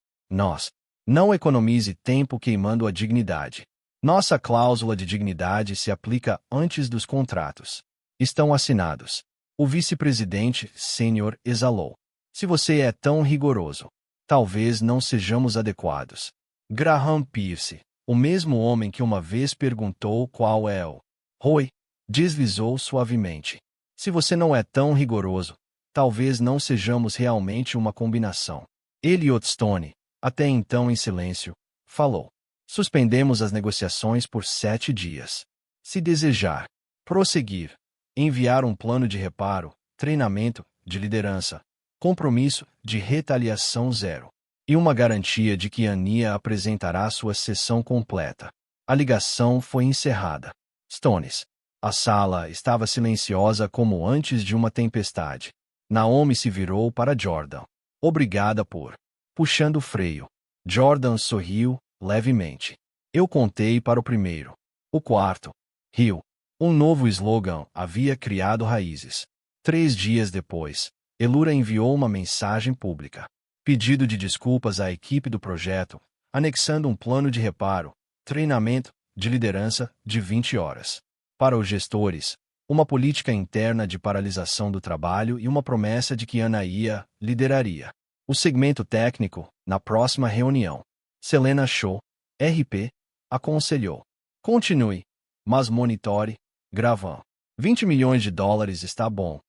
Não economize tempo queimando a dignidade. Nossa cláusula de dignidade se aplica antes dos contratos. Estão assinados. O vice-presidente sênior exalou. Se você é tão rigoroso, talvez não sejamos adequados. Graham Pierce, o mesmo homem que uma vez perguntou qual é o ROI, deslizou suavemente. Se você não é tão rigoroso, talvez não sejamos realmente uma combinação. Elliot Stone, até então em silêncio, falou. Suspendemos as negociações por 7 dias. Se desejar, Prosseguir. Enviar um plano de reparo, treinamento, de liderança, compromisso, de retaliação zero. E uma garantia de que Ania apresentará sua sessão completa. A ligação foi encerrada. Stones. A sala estava silenciosa como antes de uma tempestade. Naomi se virou para Jordan. Obrigada por. Puxando o freio. Jordan sorriu, levemente. Eu contei para o primeiro. O quarto. Riu. Um novo slogan havia criado raízes. 3 dias depois, Elura enviou uma mensagem pública. Pedido de desculpas à equipe do projeto, anexando um plano de reparo, treinamento, de liderança, de 20 horas. Para os gestores, uma política interna de paralisação do trabalho e uma promessa de que Ania lideraria o segmento técnico na próxima reunião. Selena Shaw, RP, aconselhou. Continue, mas monitore, gravando. 20 milhões de dólares está bom.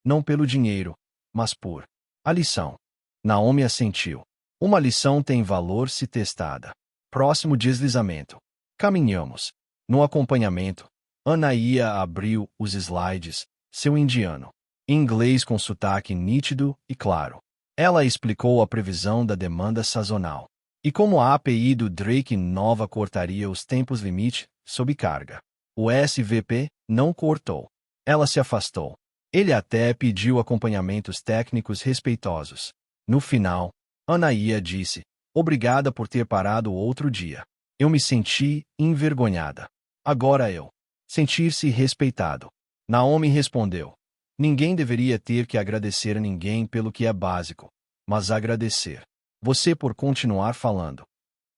Não pelo dinheiro, mas por a lição. Naomi assentiu. Uma lição tem valor se testada. Próximo deslizamento. Caminhamos. No acompanhamento, Ania abriu os slides, seu indiano. Inglês com sotaque nítido e claro. Ela explicou a previsão da demanda sazonal. E como a API do Drake nova cortaria os tempos limite, sob carga. O SVP não cortou. Ela se afastou. Ele até pediu acompanhamentos técnicos respeitosos. No final, Ania disse, obrigada por ter parado outro dia. Eu me senti envergonhada. Agora eu. Sentir-se respeitado. Naomi respondeu. Ninguém deveria ter que agradecer a ninguém pelo que é básico, mas agradecer você por continuar falando.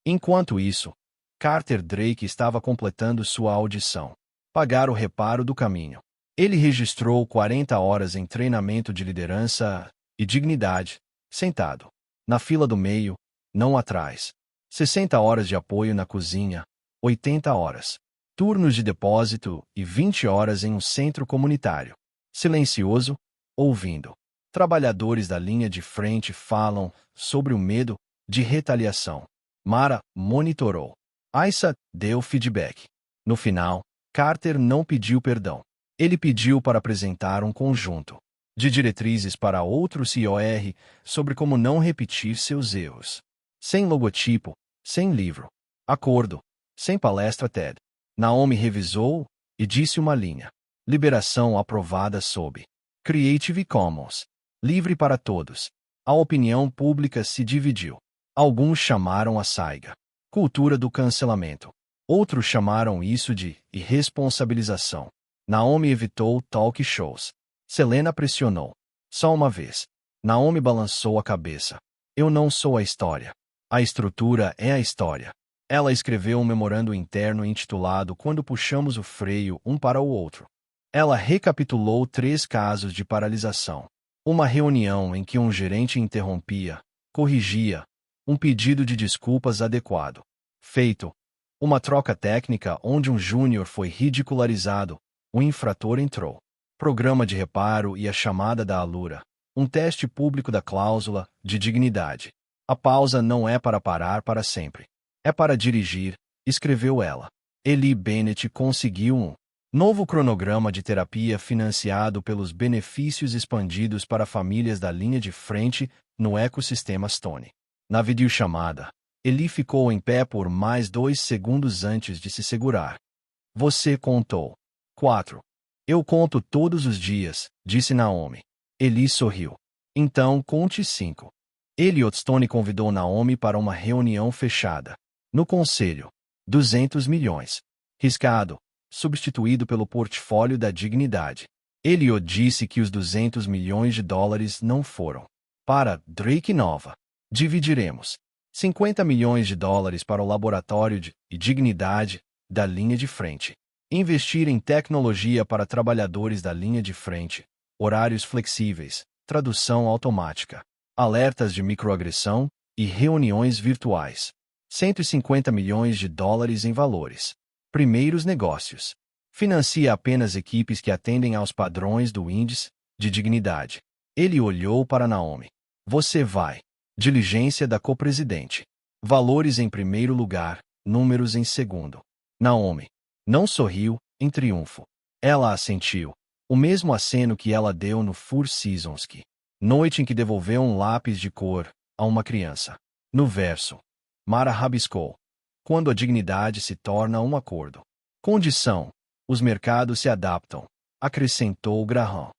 Enquanto isso, Carter Drake estava completando sua audição. Pagar o reparo do caminho. Ele registrou 40 horas em treinamento de liderança e dignidade, sentado. Na fila do meio, não atrás. 60 horas de apoio na cozinha, 80 horas. Turnos de depósito e 20 horas em um centro comunitário. Silencioso, ouvindo. Trabalhadores da linha de frente falam sobre o medo de retaliação. Mara monitorou. Aissa deu feedback. No final, Carter não pediu perdão. Ele pediu para apresentar um conjunto de diretrizes para outro COR sobre como não repetir seus erros. Sem logotipo, sem livro. Acordo. Sem palestra TED. Naomi revisou e disse uma linha. Liberação aprovada sob Creative Commons. Livre para todos. A opinião pública se dividiu. Alguns chamaram a saiga cultura do cancelamento. Outros chamaram isso de irresponsabilização. Naomi evitou talk shows. Selena pressionou. Só uma vez. Naomi balançou a cabeça. Eu não sou a história. A estrutura é a história. Ela escreveu um memorando interno intitulado Quando puxamos o freio um para o outro. Ela recapitulou 3 casos de paralisação. Uma reunião em que um gerente interrompia, corrigia, um pedido de desculpas adequado. Feito. Uma troca técnica onde um júnior foi ridicularizado, o infrator entrou. Programa de reparo e a chamada da Alura. Um teste público da cláusula de dignidade. A pausa não é para parar para sempre. É para dirigir, escreveu ela. Eli Bennett conseguiu um novo cronograma de terapia financiado pelos benefícios expandidos para famílias da linha de frente no ecossistema Stone. Na videochamada, Eli ficou em pé por mais 2 segundos antes de se segurar. Você contou. 4. Eu conto todos os dias, disse Naomi. Eli sorriu. Então conte 5. Elliot Stone convidou Naomi para uma reunião fechada. No conselho. 200 milhões. Riscado. Substituído pelo portfólio da dignidade. Elliot disse que os 200 milhões de dólares não foram para Drake Nova. Dividiremos 50 milhões de dólares para o laboratório de dignidade da linha de frente. Investir em tecnologia para trabalhadores da linha de frente. Horários flexíveis, tradução automática, alertas de microagressão e reuniões virtuais. 150 milhões de dólares em valores. Primeiros negócios. Financia apenas equipes que atendem aos padrões do índice de dignidade. Ele olhou para Naomi. Você vai. Diligência da copresidente. Valores em primeiro lugar, números em segundo. Naomi não sorriu, em triunfo. Ela assentiu. O mesmo aceno que ela deu no Four Seasons, noite em que devolveu um lápis de cor a uma criança. No verso, Mara rabiscou. Quando a dignidade se torna um acordo. Condição. Os mercados se adaptam. Acrescentou Graham.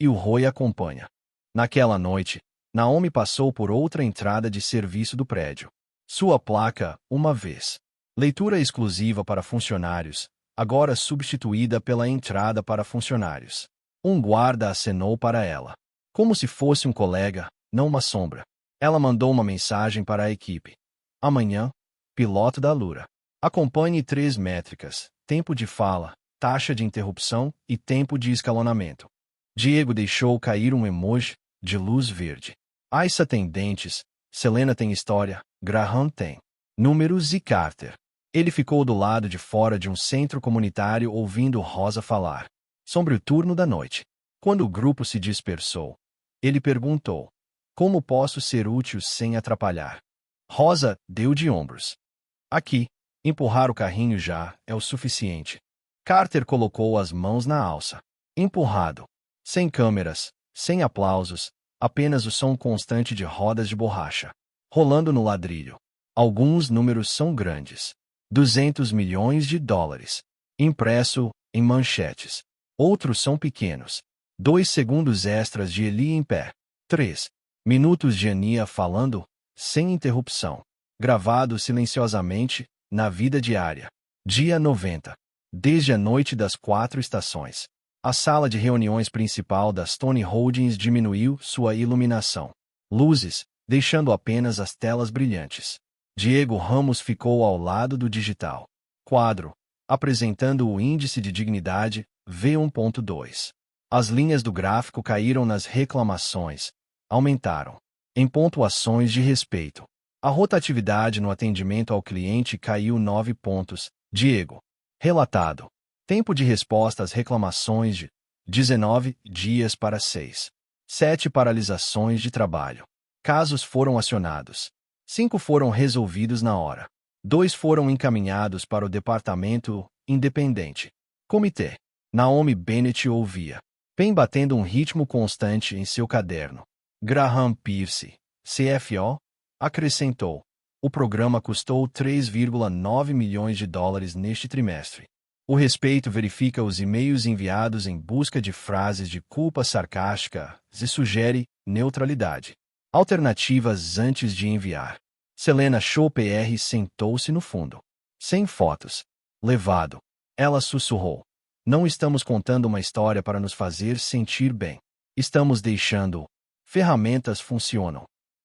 E o Roy acompanha. Naquela noite, Naomi passou por outra entrada de serviço do prédio. Sua placa, uma vez. Leitura exclusiva para funcionários, agora substituída pela entrada para funcionários. Um guarda acenou para ela. Como se fosse um colega, não uma sombra. Ela mandou uma mensagem para a equipe. Amanhã, piloto da Lura. Acompanhe 3 métricas: tempo de fala, taxa de interrupção e tempo de escalonamento. Diego deixou cair um emoji de luz verde. Aissa tem dentes, Selena tem história, Graham tem números e Carter. Ele ficou do lado de fora de um centro comunitário ouvindo Rosa falar sobre o turno da noite. Quando o grupo se dispersou, ele perguntou: como posso ser útil sem atrapalhar? Rosa deu de ombros. Aqui, empurrar o carrinho já é o suficiente. Carter colocou as mãos na alça. Empurrado. Sem câmeras, sem aplausos, apenas o som constante de rodas de borracha rolando no ladrilho. Alguns números são grandes. 200 milhões de dólares. Impresso em manchetes. Outros são pequenos. 2 segundos extras de Eli em pé. 3 minutos de Ania falando, sem interrupção. Gravado silenciosamente, na vida diária. Dia 90. Desde a noite das 4 estações. A sala de reuniões principal da Stone Holdings diminuiu sua iluminação. Luzes, deixando apenas as telas brilhantes. Diego Ramos ficou ao lado do digital quadro, apresentando o índice de dignidade, V1.2. As linhas do gráfico caíram nas reclamações, aumentaram em pontuações de respeito. A rotatividade no atendimento ao cliente caiu 9 pontos. Diego. Relatado. Tempo de resposta às reclamações de 19 dias para 6. 7 paralisações de trabalho. Casos foram acionados. 5 foram resolvidos na hora. 2 foram encaminhados para o departamento independente. Comitê. Naomi Bennett ouvia. Pen batendo um ritmo constante em seu caderno. Graham Pierce, CFO, acrescentou. O programa custou 3,9 milhões de dólares neste trimestre. O respeito verifica os e-mails enviados em busca de frases de culpa sarcástica e sugere neutralidade. Alternativas antes de enviar. Selena Shaw PR sentou-se no fundo. Sem fotos. Levado. Ela sussurrou. Não estamos contando uma história para nos fazer sentir bem. Estamos deixando. Ferramentas funcionam.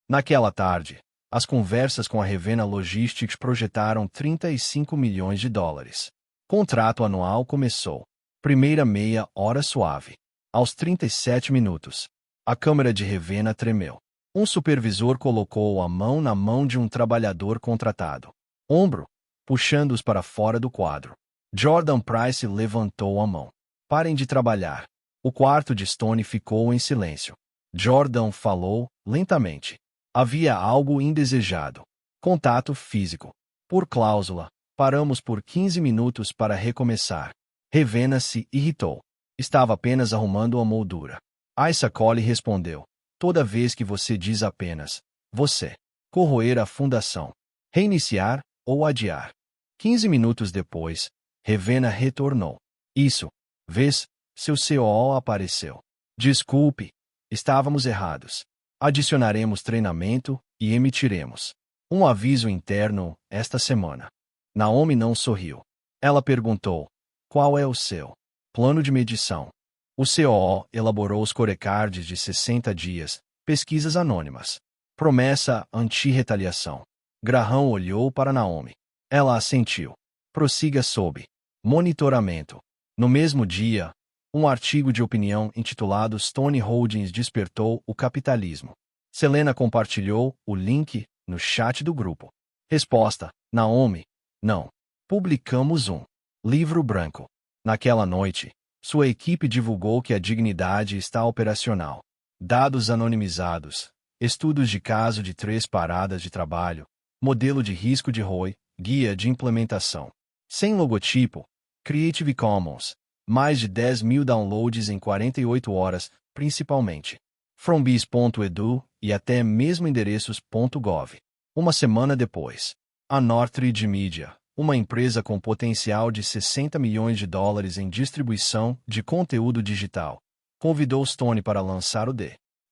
Naquela tarde, as conversas com a Revena Logistics projetaram 35 milhões de dólares. Contrato anual começou. Primeira meia hora suave. Aos 37 minutos, a câmera de Revena tremeu. Um supervisor colocou a mão na mão de um trabalhador contratado. Ombro, puxando-os para fora do quadro. Jordan Price levantou a mão. Parem de trabalhar. O quarto de Stone ficou em silêncio. Jordan falou, lentamente. Havia algo indesejado. Contato físico. Por cláusula, paramos por 15 minutos para recomeçar. Revena se irritou. Estava apenas arrumando a moldura. Aissa Cole respondeu. Toda vez que você diz apenas, você, corroer a fundação, reiniciar ou adiar. 15 minutos depois, Revena retornou. Isso, vês, seu COO apareceu. Desculpe, estávamos errados. Adicionaremos treinamento e emitiremos um aviso interno esta semana. Naomi não sorriu. Ela perguntou, qual é o seu plano de medição? O COO elaborou os scorecards de 60 dias, pesquisas anônimas. Promessa anti-retaliação. Graham olhou para Naomi. Ela assentiu. Prossiga sob monitoramento. No mesmo dia, um artigo de opinião intitulado Stone Holdings despertou o capitalismo. Selena compartilhou o link no chat do grupo. Resposta: Naomi, não. Publicamos um livro branco. Naquela noite, sua equipe divulgou que a dignidade está operacional. Dados anonimizados, estudos de caso de 3 paradas de trabalho, modelo de risco de ROI, guia de implementação. Sem logotipo, Creative Commons, Mais de 10.000 downloads em 48 horas, principalmente. Frombiz.edu e até mesmo endereços.gov. Uma semana depois, a Northridge Media, uma empresa com potencial de 60 milhões de dólares em distribuição de conteúdo digital, convidou Stone para lançar o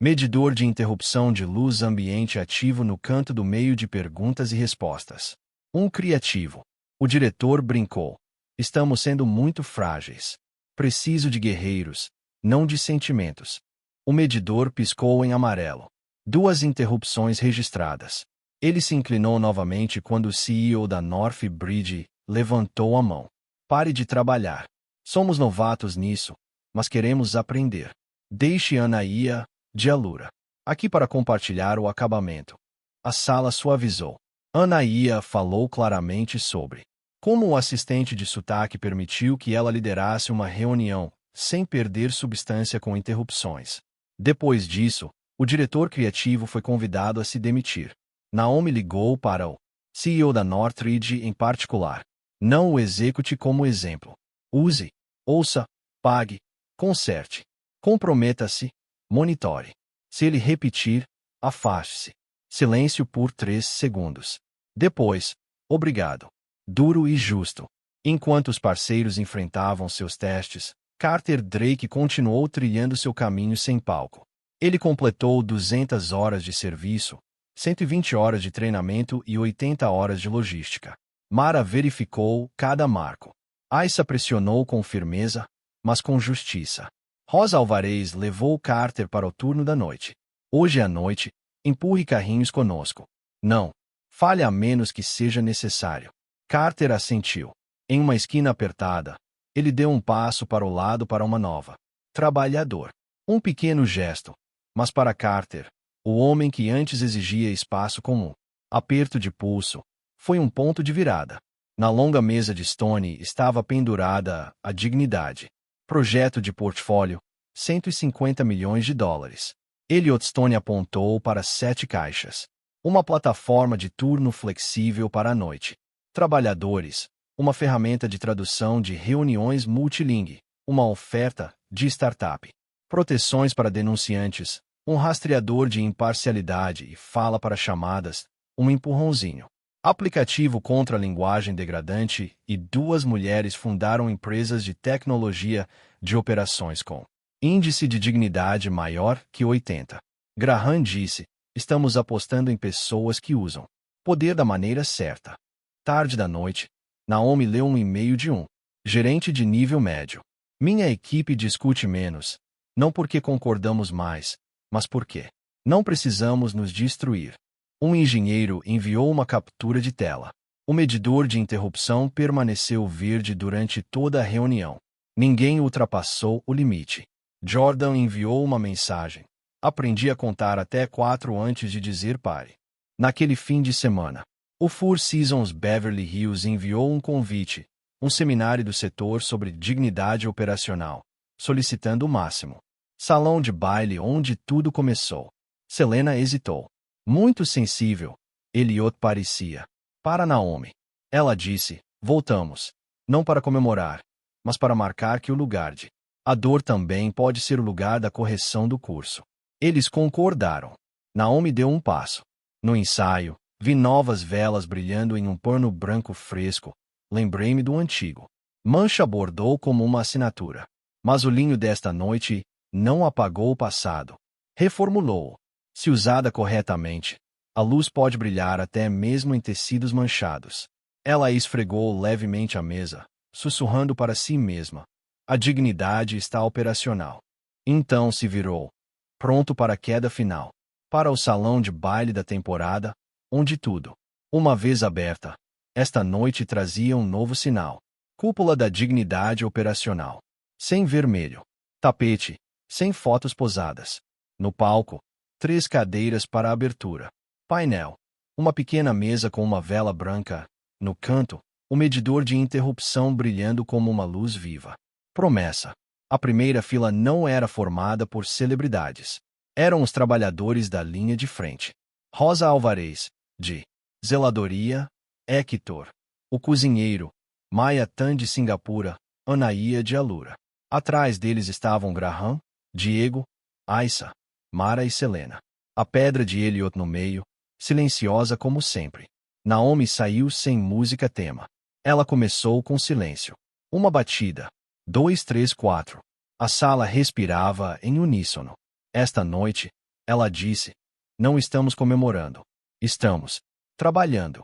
medidor de interrupção de luz ambiente ativo no canto do meio de perguntas e respostas. Um criativo. O diretor brincou. Estamos sendo muito frágeis. Preciso de guerreiros, não de sentimentos. O medidor piscou em amarelo. 2 interrupções registradas. Ele se inclinou novamente quando o CEO da Northbridge levantou a mão. Pare de trabalhar. Somos novatos nisso, mas queremos aprender. Deixe Anaia, de Alura, aqui para compartilhar o acabamento. A sala suavizou. Anaia falou claramente sobre como o assistente de sotaque permitiu que ela liderasse uma reunião, sem perder substância com interrupções. Depois disso, o diretor criativo foi convidado a se demitir. Naomi ligou para o CEO da Northridge em particular. Não o execute como exemplo. Use, ouça, pague, conserte. Comprometa-se, monitore. Se ele repetir, afaste-se. Silêncio por 3 segundos. Depois, obrigado. Duro e justo. Enquanto os parceiros enfrentavam seus testes, Carter Drake continuou trilhando seu caminho sem palco. Ele completou 200 horas de serviço, 120 horas de treinamento e 80 horas de logística. Mara verificou cada marco. Aissa pressionou com firmeza, mas com justiça. Rosa Alvarez levou Carter para o turno da noite. Hoje à noite, empurre carrinhos conosco. Não. Fale a menos que seja necessário. Carter assentiu. Em uma esquina apertada, ele deu um passo para o lado para uma nova. Trabalhador. Um pequeno gesto. Mas para Carter, o homem que antes exigia espaço comum, aperto de pulso, foi um ponto de virada. Na longa mesa de Stone estava pendurada a dignidade. Projeto de portfólio, 150 milhões de dólares. Elliot Stone apontou para 7 caixas. Uma plataforma de turno flexível para a noite. Trabalhadores, uma ferramenta de tradução de reuniões multilingue, uma oferta de startup. Proteções para denunciantes, um rastreador de imparcialidade e fala para chamadas, um empurrãozinho. Aplicativo contra a linguagem degradante e 2 mulheres fundaram empresas de tecnologia de operações com índice de dignidade maior que 80. Graham disse, estamos apostando em pessoas que usam poder da maneira certa. Tarde da noite, Naomi leu um e-mail de um gerente de nível médio. Minha equipe discute menos, não porque concordamos mais, mas porque não precisamos nos destruir. Um engenheiro enviou uma captura de tela. O medidor de interrupção permaneceu verde durante toda a reunião. Ninguém ultrapassou o limite. Jordan enviou uma mensagem. Aprendi a contar até 4 antes de dizer pare. Naquele fim de semana, o Four Seasons Beverly Hills enviou um convite, um seminário do setor sobre dignidade operacional, solicitando o máximo. Salão de baile onde tudo começou. Selena hesitou. Muito sensível, Elliot parecia. Para Naomi. Ela disse, voltamos. Não para comemorar, mas para marcar que o lugar de a dor também pode ser o lugar da correção do curso. Eles concordaram. Naomi deu um passo. No ensaio, vi novas velas brilhando em um pano branco fresco. Lembrei-me do antigo. Mancha bordou como uma assinatura. Mas o linho desta noite não apagou o passado. Reformulou-o. Se usada corretamente, a luz pode brilhar até mesmo em tecidos manchados. Ela esfregou levemente a mesa, sussurrando para si mesma. A dignidade está operacional. Então se virou, pronto para a queda final. Para o salão de baile da temporada, onde tudo, uma vez aberta, esta noite trazia um novo sinal. Cúpula da dignidade operacional. Sem vermelho. Tapete, sem fotos posadas. No palco, 3 cadeiras para a abertura. Painel. Uma pequena mesa com uma vela branca. No canto, o medidor de interrupção brilhando como uma luz viva. Promessa. A primeira fila não era formada por celebridades. Eram os trabalhadores da linha de frente. Rosa Alvarez, de zeladoria, Hector. O cozinheiro, Maya Tan de Singapura, Anaia de Alura. Atrás deles estavam Graham, Diego, Aissa, Mara e Selena. A pedra de Elliot no meio, silenciosa como sempre. Naomi saiu sem música tema. Ela começou com silêncio. Uma batida. 2, 3, 4. A sala respirava em uníssono. Esta noite, ela disse, não estamos comemorando. Estamos trabalhando.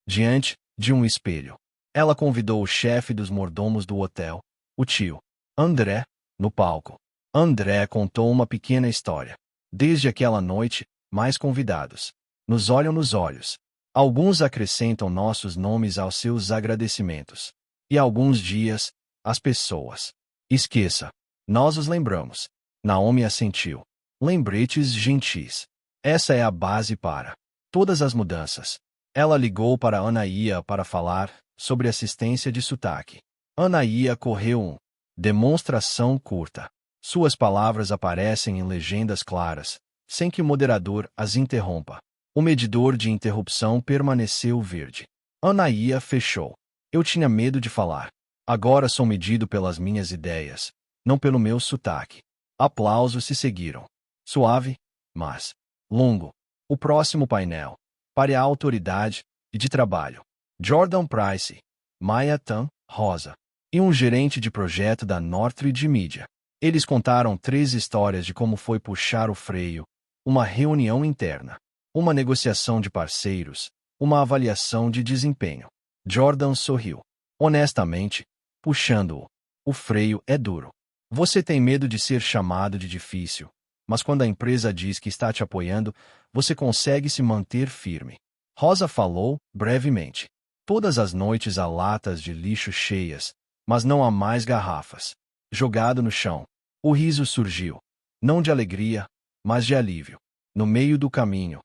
Diante de um espelho. Ela convidou o chefe dos mordomos do hotel, o tio André, no palco. André contou uma pequena história. Desde aquela noite, mais convidados nos olham nos olhos. Alguns acrescentam nossos nomes aos seus agradecimentos. E alguns dias, as pessoas. Esqueça. Nós os lembramos. Naomi assentiu. Lembretes gentis. Essa é a base para todas as mudanças. Ela ligou para Anaía para falar sobre assistência de sotaque. Anaía correu demonstração curta. Suas palavras aparecem em legendas claras, sem que o moderador as interrompa. O medidor de interrupção permaneceu verde. Anaía fechou. Eu tinha medo de falar. Agora sou medido pelas minhas ideias, não pelo meu sotaque. Aplausos se seguiram. Suave, mas longo. O próximo painel. Para a autoridade e de trabalho. Jordan Price, Maya Tan, Rosa. E um gerente de projeto da Northridge Media. Eles contaram 3 histórias de como foi puxar o freio, uma reunião interna, uma negociação de parceiros, uma avaliação de desempenho. Jordan sorriu. Honestamente, puxando-o. O freio é duro. Você tem medo de ser chamado de difícil, mas quando a empresa diz que está te apoiando, você consegue se manter firme. Rosa falou, brevemente. Todas as noites há latas de lixo cheias, mas não há mais garrafas. Jogado no chão. O riso surgiu. Não de alegria, mas de alívio. No meio do caminho,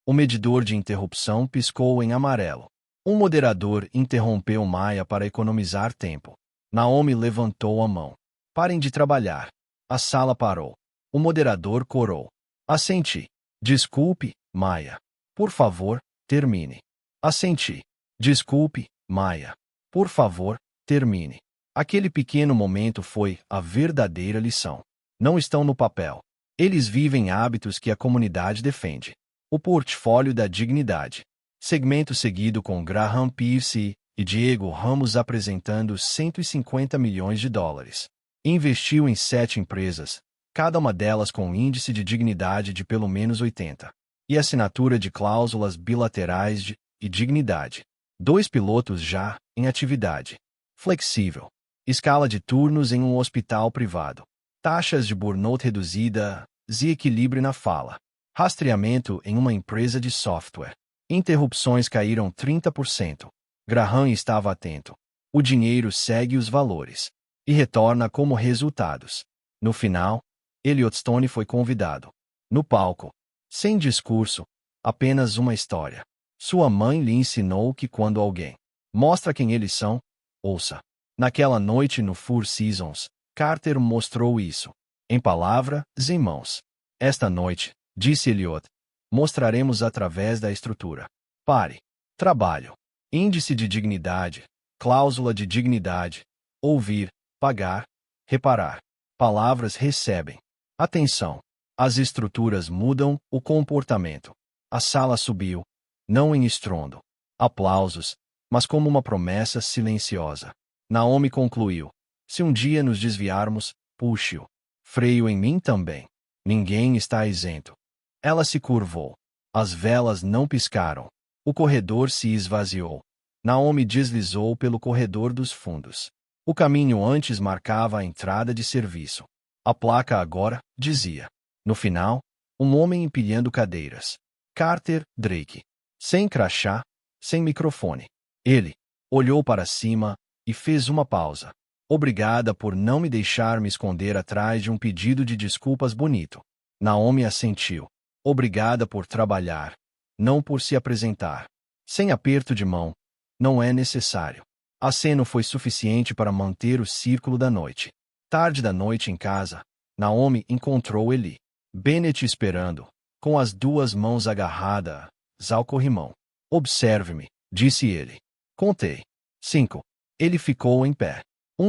o medidor de interrupção piscou em amarelo. Um moderador interrompeu Maya para economizar tempo. Naomi levantou a mão. Parem de trabalhar. A sala parou. O moderador corou. Assenti. Desculpe, Maya. Por favor, termine. Assenti. Desculpe, Maya. Por favor, termine. Aquele pequeno momento foi a verdadeira lição. Não estão no papel. Eles vivem hábitos que a comunidade defende. O portfólio da dignidade. Segmento seguido com Graham Pierce e Diego Ramos apresentando 150 milhões de dólares. Investiu em 7 empresas, cada uma delas com um índice de dignidade de pelo menos 80. E assinatura de cláusulas bilaterais de dignidade. 2 pilotos já em atividade. Flexível. Escala de turnos em um hospital privado. Taxas de burnout reduzida e equilíbrio na fala. Rastreamento em uma empresa de software. Interrupções caíram 30%. Graham estava atento. O dinheiro segue os valores. E retorna como resultados. No final, Elliot Stone foi convidado. No palco. Sem discurso. Apenas uma história. Sua mãe lhe ensinou que quando alguém mostra quem eles são, ouça. Naquela noite no Four Seasons, Carter mostrou isso. Em palavras e em mãos. Esta noite, disse Elliot, mostraremos através da estrutura. Pare. Trabalho. Índice de dignidade. Cláusula de dignidade. Ouvir. Pagar. Reparar. Palavras recebem. Atenção. As estruturas mudam o comportamento. A sala subiu. Não em estrondo. Aplausos, mas como uma promessa silenciosa. Naomi concluiu. Se um dia nos desviarmos, puxe-o. Freio em mim também. Ninguém está isento. Ela se curvou. As velas não piscaram. O corredor se esvaziou. Naomi deslizou pelo corredor dos fundos. O caminho antes marcava a entrada de serviço. A placa agora dizia. No final, um homem empilhando cadeiras. Carter Drake. Sem crachá, sem microfone. Ele olhou para cima e fez uma pausa. Obrigada por não me deixar me esconder atrás de um pedido de desculpas bonito. Naomi assentiu. Obrigada por trabalhar, não por se apresentar. Sem aperto de mão. Não é necessário. Aceno foi suficiente para manter o círculo da noite. Tarde da noite em casa, Naomi encontrou Eli Bennett esperando, com as 2 mãos agarradas ao corrimão. Observe-me, disse ele. Contei. 5. Ele ficou em pé.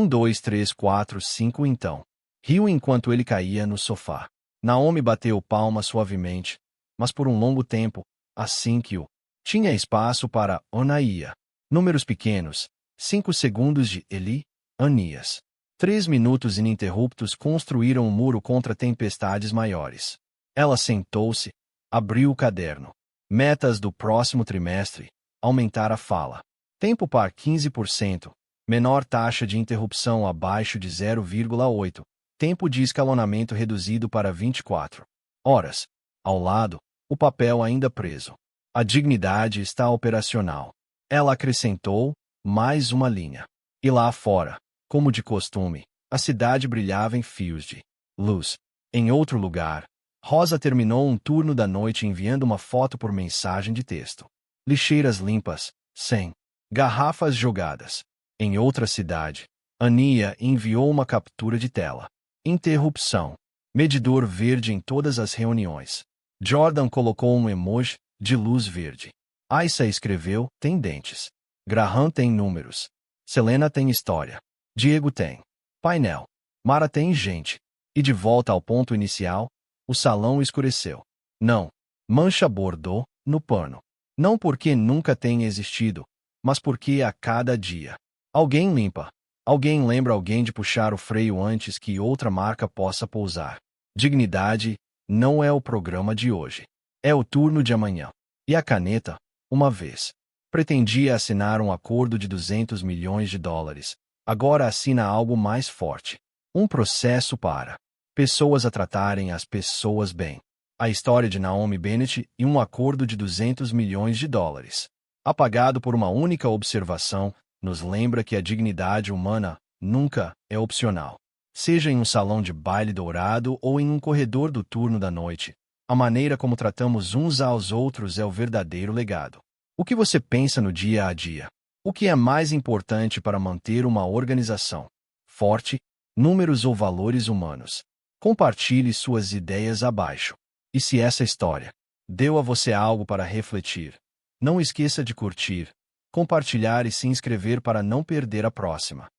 2, 3, 4, 5 então. Riu enquanto ele caía no sofá. Naomi bateu palmas suavemente, mas por um longo tempo, assim que o tinha espaço para Onaia. Números pequenos. 5 segundos de Eli, Anias. 3 minutos ininterruptos construíram um muro contra tempestades maiores. Ela sentou-se, abriu o caderno. Metas do próximo trimestre. Aumentar a fala. Tempo par 15%. Menor taxa de interrupção abaixo de 0,8. Tempo de escalonamento reduzido para 24 horas. Ao lado, o papel ainda preso. A dignidade está operacional. Ela acrescentou mais uma linha. E lá fora, como de costume, a cidade brilhava em fios de luz. Em outro lugar, Rosa terminou um turno da noite enviando uma foto por mensagem de texto. Lixeiras limpas, 100 garrafas jogadas. Em outra cidade, Ania enviou uma captura de tela. Interrupção. Medidor verde em todas as reuniões. Jordan colocou um emoji de luz verde. Aissa escreveu, tem dentes. Graham tem números. Selena tem história. Diego tem painel. Mara tem gente. E de volta ao ponto inicial, o salão escureceu. Não. Mancha bordô no pano. Não porque nunca tenha existido, mas porque a cada dia alguém limpa. Alguém lembra alguém de puxar o freio antes que outra marca possa pousar. Dignidade não é o programa de hoje. É o turno de amanhã. E a caneta, uma vez, pretendia assinar um acordo de 200 milhões de dólares. Agora assina algo mais forte. Um processo para pessoas a tratarem as pessoas bem. A história de Naomi Bennett e um acordo de 200 milhões de dólares. Apagado por uma única observação, nos lembra que a dignidade humana nunca é opcional. Seja em um salão de baile dourado ou em um corredor do turno da noite, a maneira como tratamos uns aos outros é o verdadeiro legado. O que você pensa no dia a dia? O que é mais importante para manter uma organização forte? Números ou valores humanos? Compartilhe suas ideias abaixo. E se essa história deu a você algo para refletir, não esqueça de curtir, compartilhar e se inscrever para não perder a próxima.